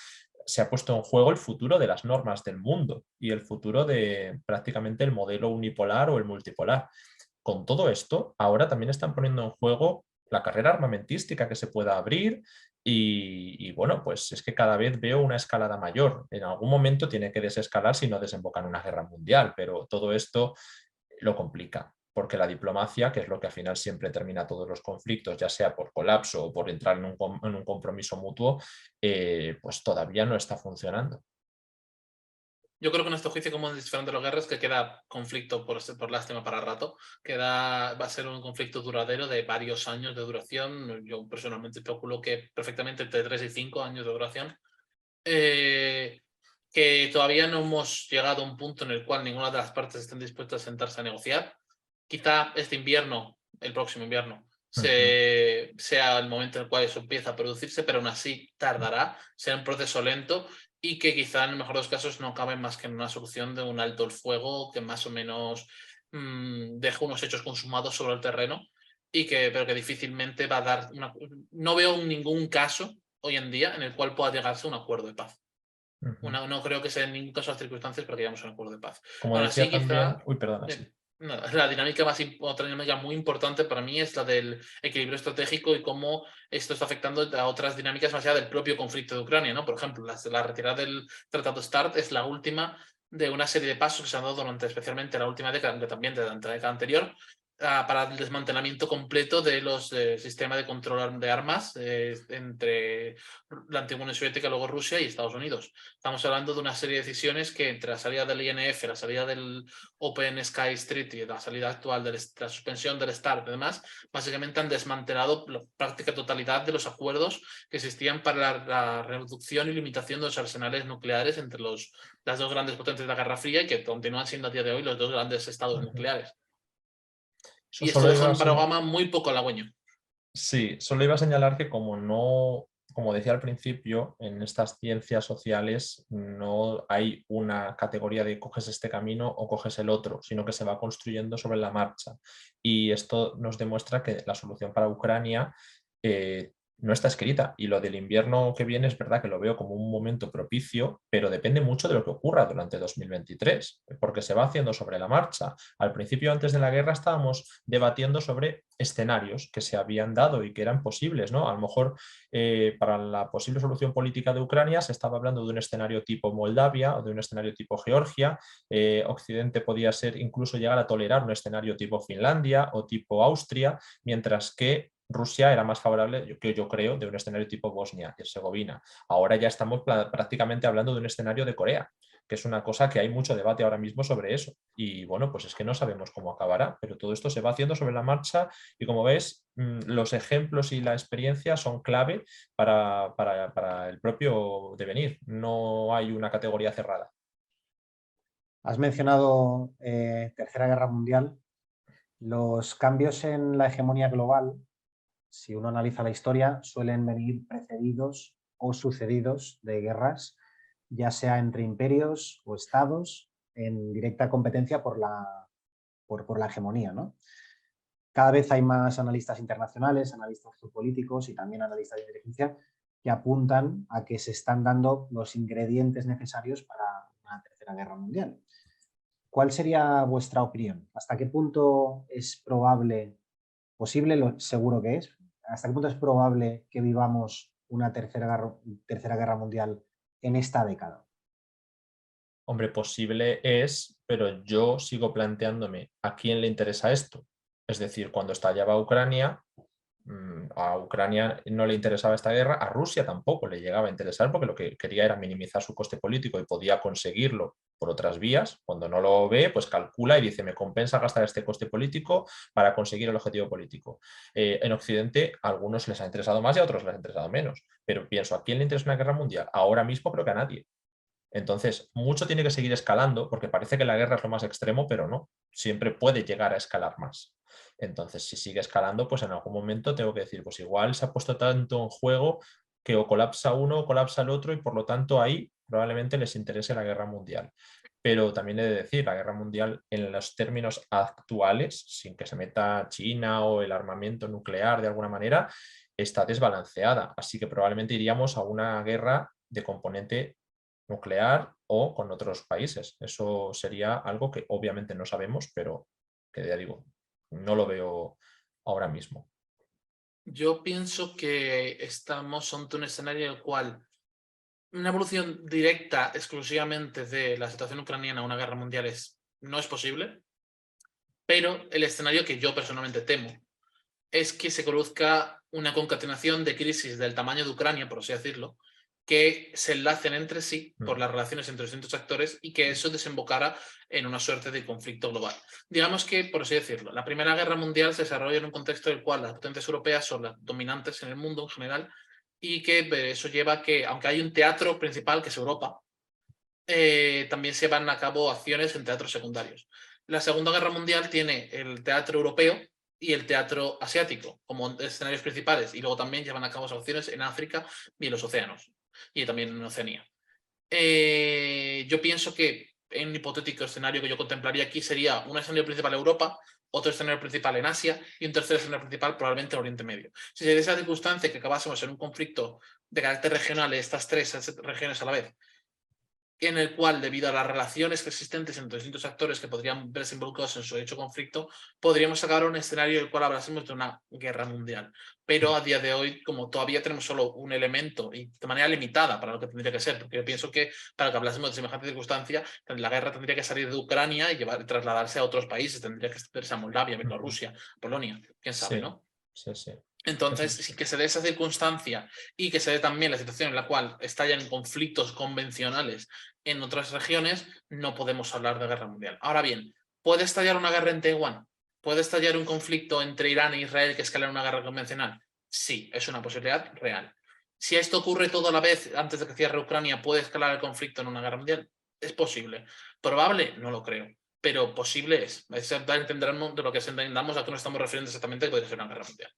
se ha puesto en juego el futuro de las normas del mundo y el futuro de prácticamente el modelo unipolar o el multipolar. Con todo esto, ahora también están poniendo en juego la carrera armamentística que se pueda abrir y bueno, pues es que cada vez veo una escalada mayor. En algún momento tiene que desescalar si no desemboca en una guerra mundial, pero todo esto lo complica, porque la diplomacia, que es lo que al final siempre termina todos los conflictos, ya sea por colapso o por entrar en un compromiso mutuo, pues todavía no está funcionando. Yo creo que en este juicio, como en diferentes de las guerras, que queda conflicto por lástima para rato, va a ser un conflicto duradero de varios años de duración. Yo personalmente calculo que perfectamente entre 3 y 5 años de duración. Que todavía no hemos llegado a un punto en el cual ninguna de las partes estén dispuestas a sentarse a negociar. Quizá este invierno, el próximo invierno, sea el momento en el cual eso empieza a producirse, pero aún así tardará, será un proceso lento y que quizá en el mejor de los casos no cabe más que en una solución de un alto el fuego que más o menos deje unos hechos consumados sobre el terreno, pero que difícilmente va a dar no veo ningún caso hoy en día en el cual pueda llegarse a un acuerdo de paz. No creo que sea en ningún caso las circunstancias para que llegamos a un acuerdo de paz. Como Aún decía así, también, quizá perdona, sí. la dinámica otra dinámica muy importante para mí es la del equilibrio estratégico y cómo esto está afectando a otras dinámicas más allá del propio conflicto de Ucrania, ¿no? Por ejemplo, la retirada del Tratado START es la última de una serie de pasos que se han dado durante especialmente la última década, aunque también de la década anterior, para el desmantelamiento completo de los sistemas de control de armas entre la antigua Unión Soviética, luego Rusia y Estados Unidos. Estamos hablando de una serie de decisiones que entre la salida del INF, la salida del Open Sky Treaty, la salida actual de la suspensión del START y demás, básicamente han desmantelado la práctica totalidad de los acuerdos que existían para la reducción y limitación de los arsenales nucleares entre las dos grandes potencias de la Guerra Fría y que continúan siendo a día de hoy los dos grandes estados nucleares. Eso Y esto solo deja iba a un panorama muy poco halagüeño. Sí, solo iba a señalar que como decía al principio, en estas ciencias sociales no hay una categoría de coges este camino o coges el otro, sino que se va construyendo sobre la marcha. Y esto nos demuestra que la solución para Ucrania no está escrita. Y lo del invierno que viene es verdad que lo veo como un momento propicio, pero depende mucho de lo que ocurra durante 2023, porque se va haciendo sobre la marcha. Al principio, antes de la guerra, estábamos debatiendo sobre escenarios que se habían dado y que eran posibles, ¿no? A lo mejor para la posible solución política de Ucrania se estaba hablando de un escenario tipo Moldavia o de un escenario tipo Georgia. Occidente podía ser incluso llegar a tolerar un escenario tipo Finlandia o tipo Austria, mientras que Rusia era más favorable, yo creo, de un escenario tipo Bosnia y Herzegovina. Ahora ya estamos prácticamente hablando de un escenario de Corea, que es una cosa que hay mucho debate ahora mismo sobre eso. Y bueno, pues es que no sabemos cómo acabará, pero todo esto se va haciendo sobre la marcha y como ves, los ejemplos y la experiencia son clave para el propio devenir. No hay una categoría cerrada. Has mencionado Tercera Guerra Mundial. Los cambios en la hegemonía global, si uno analiza la historia, suelen venir precedidos o sucedidos de guerras, ya sea entre imperios o estados, en directa competencia por la hegemonía, ¿no? Cada vez hay más analistas internacionales, analistas geopolíticos y también analistas de inteligencia que apuntan a que se están dando los ingredientes necesarios para una tercera guerra mundial. ¿Cuál sería vuestra opinión? ¿Hasta qué punto es posible, seguro que es, hasta qué punto es probable que vivamos una tercera guerra mundial en esta década? Hombre, posible es, pero yo sigo planteándome a quién le interesa esto. Es decir, cuando estallaba Ucrania, a Ucrania no le interesaba esta guerra, a Rusia tampoco le llegaba a interesar porque lo que quería era minimizar su coste político y podía conseguirlo por otras vías. Cuando no lo ve, pues calcula y dice, me compensa gastar este coste político para conseguir el objetivo político. En Occidente a algunos les ha interesado más y a otros les ha interesado menos, pero pienso, ¿a quién le interesa una guerra mundial? Ahora mismo creo que a nadie. Entonces, mucho tiene que seguir escalando porque parece que la guerra es lo más extremo, pero no, siempre puede llegar a escalar más. Entonces, si sigue escalando, pues en algún momento tengo que decir, pues igual se ha puesto tanto en juego que o colapsa uno o colapsa el otro y por lo tanto ahí probablemente les interese la guerra mundial. Pero también he de decir, la guerra mundial en los términos actuales, sin que se meta China o el armamento nuclear de alguna manera, está desbalanceada. Así que probablemente iríamos a una guerra de componente nuclear o con otros países. Eso sería algo que obviamente no sabemos, pero que ya digo, no lo veo ahora mismo. Yo pienso que estamos ante un escenario en el cual una evolución directa exclusivamente de la situación ucraniana a una guerra mundial no es posible, pero el escenario que yo personalmente temo es que se produzca una concatenación de crisis del tamaño de Ucrania, por así decirlo, que se enlacen entre sí por las relaciones entre distintos actores y que eso desembocara en una suerte de conflicto global. Digamos que, por así decirlo, la Primera Guerra Mundial se desarrolla en un contexto en el cual las potencias europeas son las dominantes en el mundo en general y que eso lleva a que, aunque hay un teatro principal que es Europa, también se van a cabo acciones en teatros secundarios. La Segunda Guerra Mundial tiene el teatro europeo y el teatro asiático como escenarios principales y luego también llevan a cabo acciones en África y en los océanos y también en Oceanía. Yo pienso que en un hipotético escenario que yo contemplaría aquí sería un escenario principal en Europa, otro escenario principal en Asia y un tercer escenario principal probablemente en Oriente Medio. Si se diera esa circunstancia que acabásemos en un conflicto de carácter regional de estas tres regiones a la vez, en el cual, debido a las relaciones existentes entre distintos actores que podrían verse involucrados en su dicho conflicto, podríamos sacar un escenario en el cual hablásemos de una guerra mundial. Pero a día de hoy, como todavía tenemos solo un elemento y de manera limitada para lo que tendría que ser, porque yo pienso que para que hablásemos de semejante circunstancia, la guerra tendría que salir de Ucrania y trasladarse a otros países, tendría que extenderse a Moldavia, Bielorrusia, Polonia, quién sabe, Sí, ¿no? sí, sí. Entonces, sí que se dé esa circunstancia y que se dé también la situación en la cual estallan conflictos convencionales en otras regiones, no podemos hablar de guerra mundial. Ahora bien, ¿puede estallar una guerra en Taiwán? ¿Puede estallar un conflicto entre Irán e Israel que escala en una guerra convencional? Sí, es una posibilidad real. Si esto ocurre todo a la vez antes de que cierre Ucrania, ¿puede escalar el conflicto en una guerra mundial? Es posible. ¿Probable? No lo creo. Pero posible es. Entenderemos de lo que entendamos a qué nos estamos refiriendo exactamente que podría ser una guerra mundial.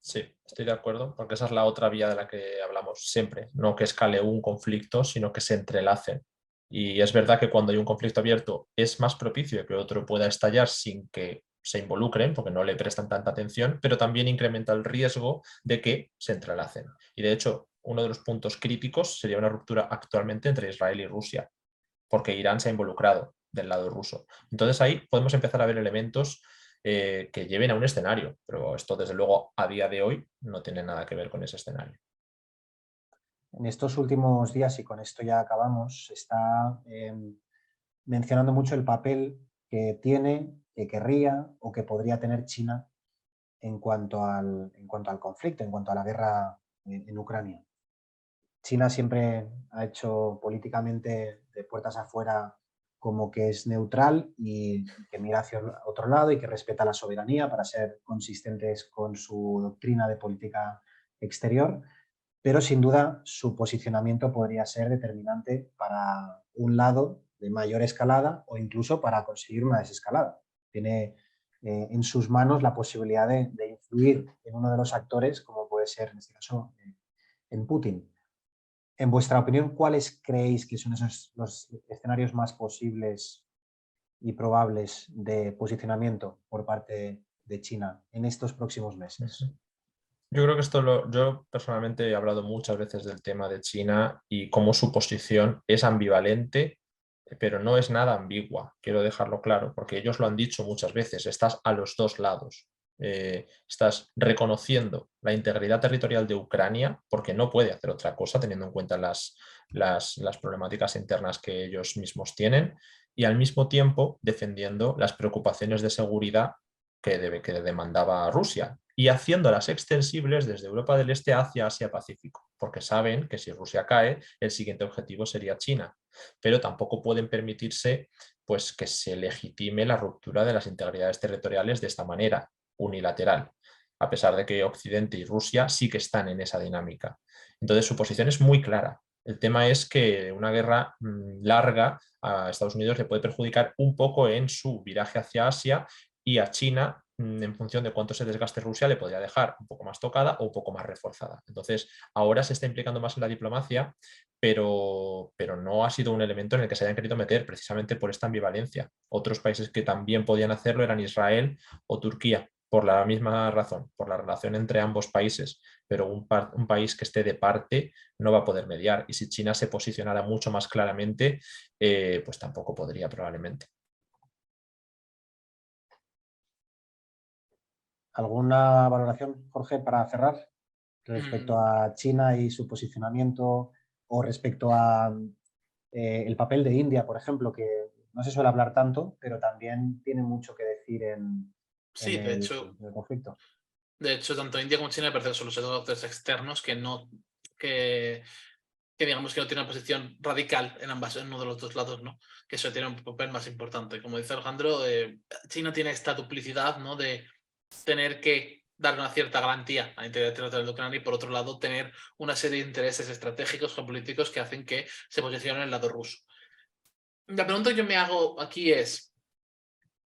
Sí, estoy de acuerdo, porque esa es la otra vía de la que hablamos siempre, no que escale un conflicto, sino que se entrelacen. Y es verdad que cuando hay un conflicto abierto es más propicio que otro pueda estallar sin que se involucren, porque no le prestan tanta atención, pero también incrementa el riesgo de que se entrelacen. Y de hecho, uno de los puntos críticos sería una ruptura actualmente entre Israel y Rusia, porque Irán se ha involucrado del lado ruso. Entonces ahí podemos empezar a ver elementos que lleven a un escenario, pero esto desde luego a día de hoy no tiene nada que ver con ese escenario. En estos últimos días, y con esto ya acabamos, se está mencionando mucho el papel que tiene, que querría o que podría tener China en cuanto al conflicto, en cuanto a la guerra en Ucrania. China siempre ha hecho políticamente de puertas afuera como que es neutral y que mira hacia otro lado y que respeta la soberanía para ser consistentes con su doctrina de política exterior, pero sin duda su posicionamiento podría ser determinante para un lado de mayor escalada o incluso para conseguir una desescalada. Tiene en sus manos la posibilidad de influir en uno de los actores, como puede ser en este caso en Putin. En vuestra opinión, ¿cuáles creéis que son los escenarios más posibles y probables de posicionamiento por parte de China en estos próximos meses? Yo creo que yo personalmente he hablado muchas veces del tema de China y cómo su posición es ambivalente, pero no es nada ambigua, quiero dejarlo claro, porque ellos lo han dicho muchas veces, estás a los dos lados. Estás reconociendo la integridad territorial de Ucrania porque no puede hacer otra cosa teniendo en cuenta las problemáticas internas que ellos mismos tienen y al mismo tiempo defendiendo las preocupaciones de seguridad que demandaba Rusia y haciéndolas extensibles desde Europa del Este hacia Asia-Pacífico, porque saben que si Rusia cae, el siguiente objetivo sería China, pero tampoco pueden permitirse pues, que se legitime la ruptura de las integridades territoriales de esta manera, unilateral, a pesar de que Occidente y Rusia sí que están en esa dinámica. Entonces su posición es muy clara. El tema es que una guerra larga a Estados Unidos le puede perjudicar un poco en su viraje hacia Asia y a China, en función de cuánto se desgaste Rusia, le podría dejar un poco más tocada o un poco más reforzada. Entonces, ahora se está implicando más en la diplomacia, pero no ha sido un elemento en el que se hayan querido meter precisamente por esta ambivalencia. Otros países que también podían hacerlo eran Israel o Turquía, por la misma razón, por la relación entre ambos países, pero un país que esté de parte no va a poder mediar. Y si China se posicionara mucho más claramente, pues tampoco podría probablemente. ¿Alguna valoración, Jorge, para cerrar respecto a China y su posicionamiento o respecto a el papel de India, por ejemplo, que no se suele hablar tanto, pero también tiene mucho que decir en Sí, el conflicto? de hecho, tanto India como China me parece que son los actores externos que digamos que no tiene una posición radical en uno de los dos lados, ¿no? Que eso tiene un papel más importante. Como dice Alejandro, China tiene esta duplicidad, ¿no? De tener que dar una cierta garantía a la integridad territorial de Ucrania y, por otro lado, tener una serie de intereses estratégicos geopolíticos que hacen que se posicione en el lado ruso. La pregunta que yo me hago aquí es,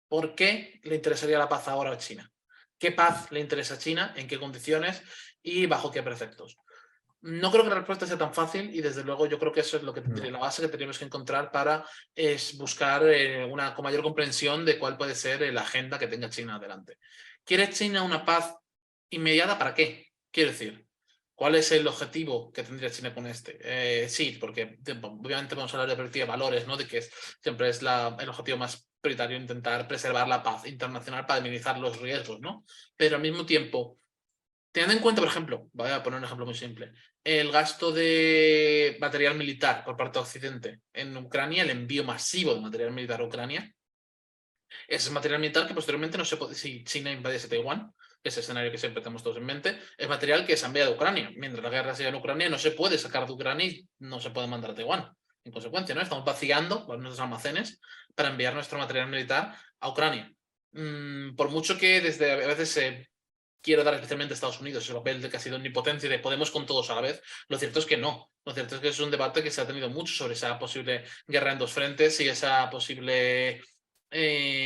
¿por qué le interesaría la paz ahora a China? ¿Qué paz le interesa a China? ¿En qué condiciones? ¿Y bajo qué preceptos? No creo que la respuesta sea tan fácil y desde luego yo creo que eso es lo que la base que tenemos que encontrar para buscar una con mayor comprensión de cuál puede ser la agenda que tenga China adelante. ¿Quiere China una paz inmediata? ¿Para qué? Quiero decir, ¿cuál es el objetivo que tendría China con este? Sí, porque obviamente vamos a hablar de perspectiva de valores, ¿no? De que siempre es el objetivo más prioritario intentar preservar la paz internacional para minimizar los riesgos, ¿no? Pero al mismo tiempo, teniendo en cuenta, por ejemplo, voy a poner un ejemplo muy simple, el gasto de material militar por parte de Occidente en Ucrania, el envío masivo de material militar a Ucrania, ese material militar que posteriormente no se puede, si China invadiese Taiwán, ese escenario que siempre tenemos todos en mente, es material que se ha enviado a Ucrania. Mientras la guerra siga en Ucrania, no se puede sacar de Ucrania y no se puede mandar a Taiwán. En consecuencia, ¿no? Estamos vaciando nuestros almacenes para enviar nuestro material militar a Ucrania. Por mucho que desde a veces se quiero dar especialmente a Estados Unidos el papel de que ha sido omnipotencia y de podemos con todos a la vez, lo cierto es que no. Lo cierto es que es un debate que se ha tenido mucho sobre esa posible guerra en dos frentes y esa posible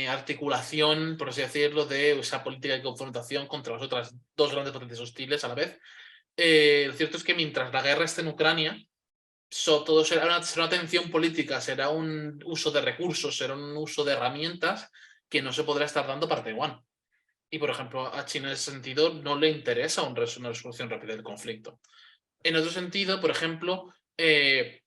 articulación, por así decirlo, de esa política de confrontación contra las otras dos grandes potencias hostiles a la vez. Lo cierto es que mientras la guerra esté en Ucrania, todo será una tensión política, será un uso de recursos, será un uso de herramientas que no se podrá estar dando para Taiwán. Y, por ejemplo, a China en ese sentido no le interesa una resolución rápida del conflicto. En otro sentido, por ejemplo, que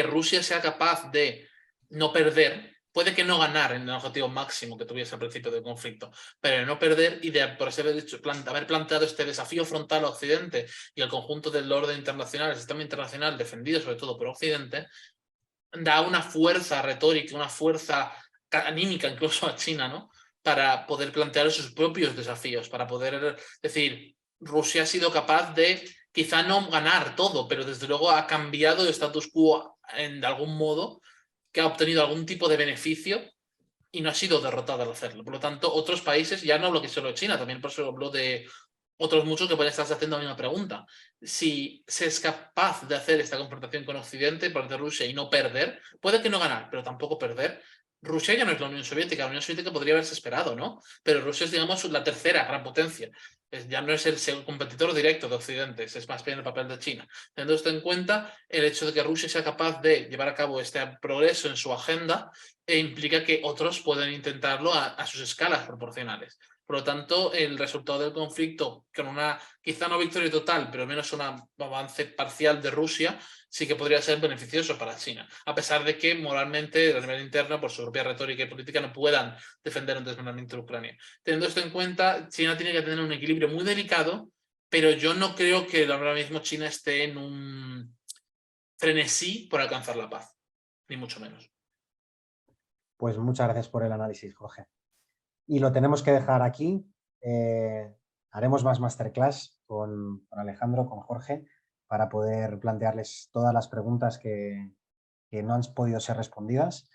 Rusia sea capaz de no perder, puede que no ganar en el objetivo máximo que tuviese al principio del conflicto, pero de no perder y de por haber planteado este desafío frontal a Occidente y al conjunto del orden internacional, el sistema internacional defendido sobre todo por Occidente, da una fuerza retórica, una fuerza anímica incluso a China, ¿no? para poder plantear sus propios desafíos, para poder decir, Rusia ha sido capaz de quizá no ganar todo, pero desde luego ha cambiado el status quo de algún modo, que ha obtenido algún tipo de beneficio y no ha sido derrotada al hacerlo. Por lo tanto, otros países, ya no hablo que solo de China, también por eso hablo de otros muchos que pueden estarse haciendo la misma pregunta. Si se es capaz de hacer esta confrontación con Occidente, por de Rusia, y no perder, puede que no ganar, pero tampoco perder. Rusia ya no es la Unión Soviética, la Unión Soviética podría haberse esperado, ¿no? Pero Rusia es, digamos, la tercera gran potencia. Ya no es el competidor directo de Occidente, es más bien el papel de China. Teniendo esto en cuenta, el hecho de que Rusia sea capaz de llevar a cabo este progreso en su agenda implica que otros pueden intentarlo a sus escalas proporcionales. Por lo tanto, el resultado del conflicto, con una quizá no victoria total, pero al menos un avance parcial de Rusia, sí que podría ser beneficioso para China, a pesar de que moralmente, a nivel interno, por su propia retórica y política, no puedan defender un desmembramiento de Ucrania. Teniendo esto en cuenta, China tiene que tener un equilibrio muy delicado, pero yo no creo que ahora mismo China esté en un frenesí por alcanzar la paz, ni mucho menos. Pues muchas gracias por el análisis, Jorge. Y lo tenemos que dejar aquí. Haremos más masterclass con Alejandro, con Jorge, para poder plantearles todas las preguntas que no han podido ser respondidas.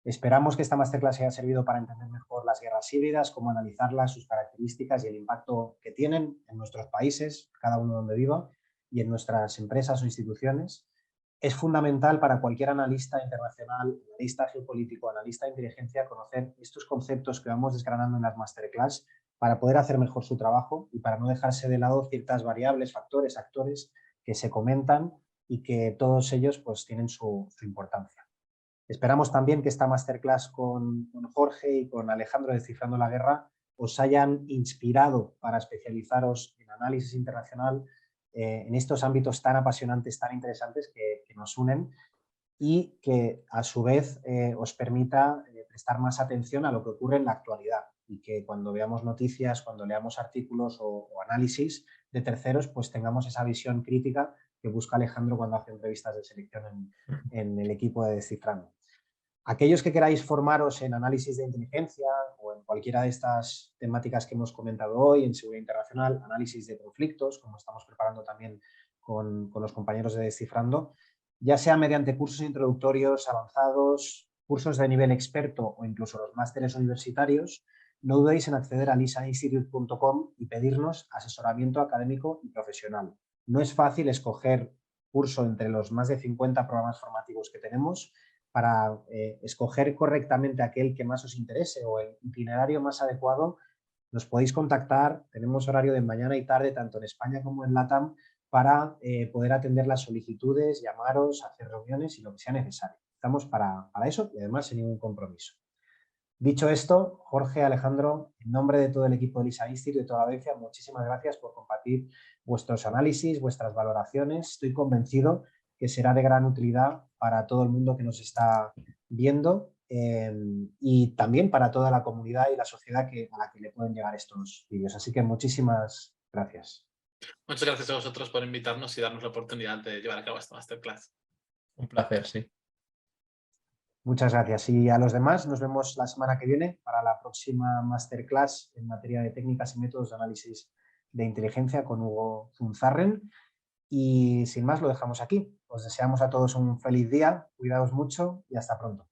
Esperamos que esta masterclass haya servido para entender mejor las guerras híbridas, cómo analizarlas, sus características y el impacto que tienen en nuestros países, cada uno donde viva, y en nuestras empresas o instituciones. Es fundamental para cualquier analista internacional, analista geopolítico, analista de inteligencia, conocer estos conceptos que vamos desgranando en las masterclass para poder hacer mejor su trabajo y para no dejarse de lado ciertas variables, factores, actores que se comentan y que todos ellos pues, tienen su importancia. Esperamos también que esta masterclass con Jorge y con Alejandro de Descifrando la Guerra os hayan inspirado para especializaros en análisis internacional en estos ámbitos tan apasionantes, tan interesantes que nos unen y que a su vez os permita prestar más atención a lo que ocurre en la actualidad y que cuando veamos noticias, cuando leamos artículos o análisis de terceros, pues tengamos esa visión crítica que busca Alejandro cuando hace entrevistas de selección en el equipo de Descifrando. Aquellos que queráis formaros en análisis de inteligencia o en cualquiera de estas temáticas que hemos comentado hoy, en seguridad internacional, análisis de conflictos, como estamos preparando también con los compañeros de Descifrando, ya sea mediante cursos introductorios avanzados, cursos de nivel experto o incluso los másteres universitarios, no dudéis en acceder a lisaninstitute.com y pedirnos asesoramiento académico y profesional. No es fácil escoger curso entre los más de 50 programas formativos que tenemos. Para escoger correctamente aquel que más os interese o el itinerario más adecuado, nos podéis contactar. Tenemos horario de mañana y tarde, tanto en España como en LATAM, para poder atender las solicitudes, llamaros, hacer reuniones y lo que sea necesario. Estamos para eso y además sin ningún compromiso. Dicho esto, Jorge, Alejandro, en nombre de todo el equipo de LISA Institute y de toda la audiencia, muchísimas gracias por compartir vuestros análisis, vuestras valoraciones. Estoy convencido que será de gran utilidad para todo el mundo que nos está viendo y también para toda la comunidad y la sociedad a la que le pueden llegar estos vídeos. Así que muchísimas gracias. Muchas gracias a vosotros por invitarnos y darnos la oportunidad de llevar a cabo esta masterclass. Un placer, sí. Muchas gracias. Y a los demás nos vemos la semana que viene para la próxima masterclass en materia de técnicas y métodos de análisis de inteligencia con Hugo Zunzarren. Y sin más lo dejamos aquí. Os deseamos a todos un feliz día, cuidaos mucho y hasta pronto.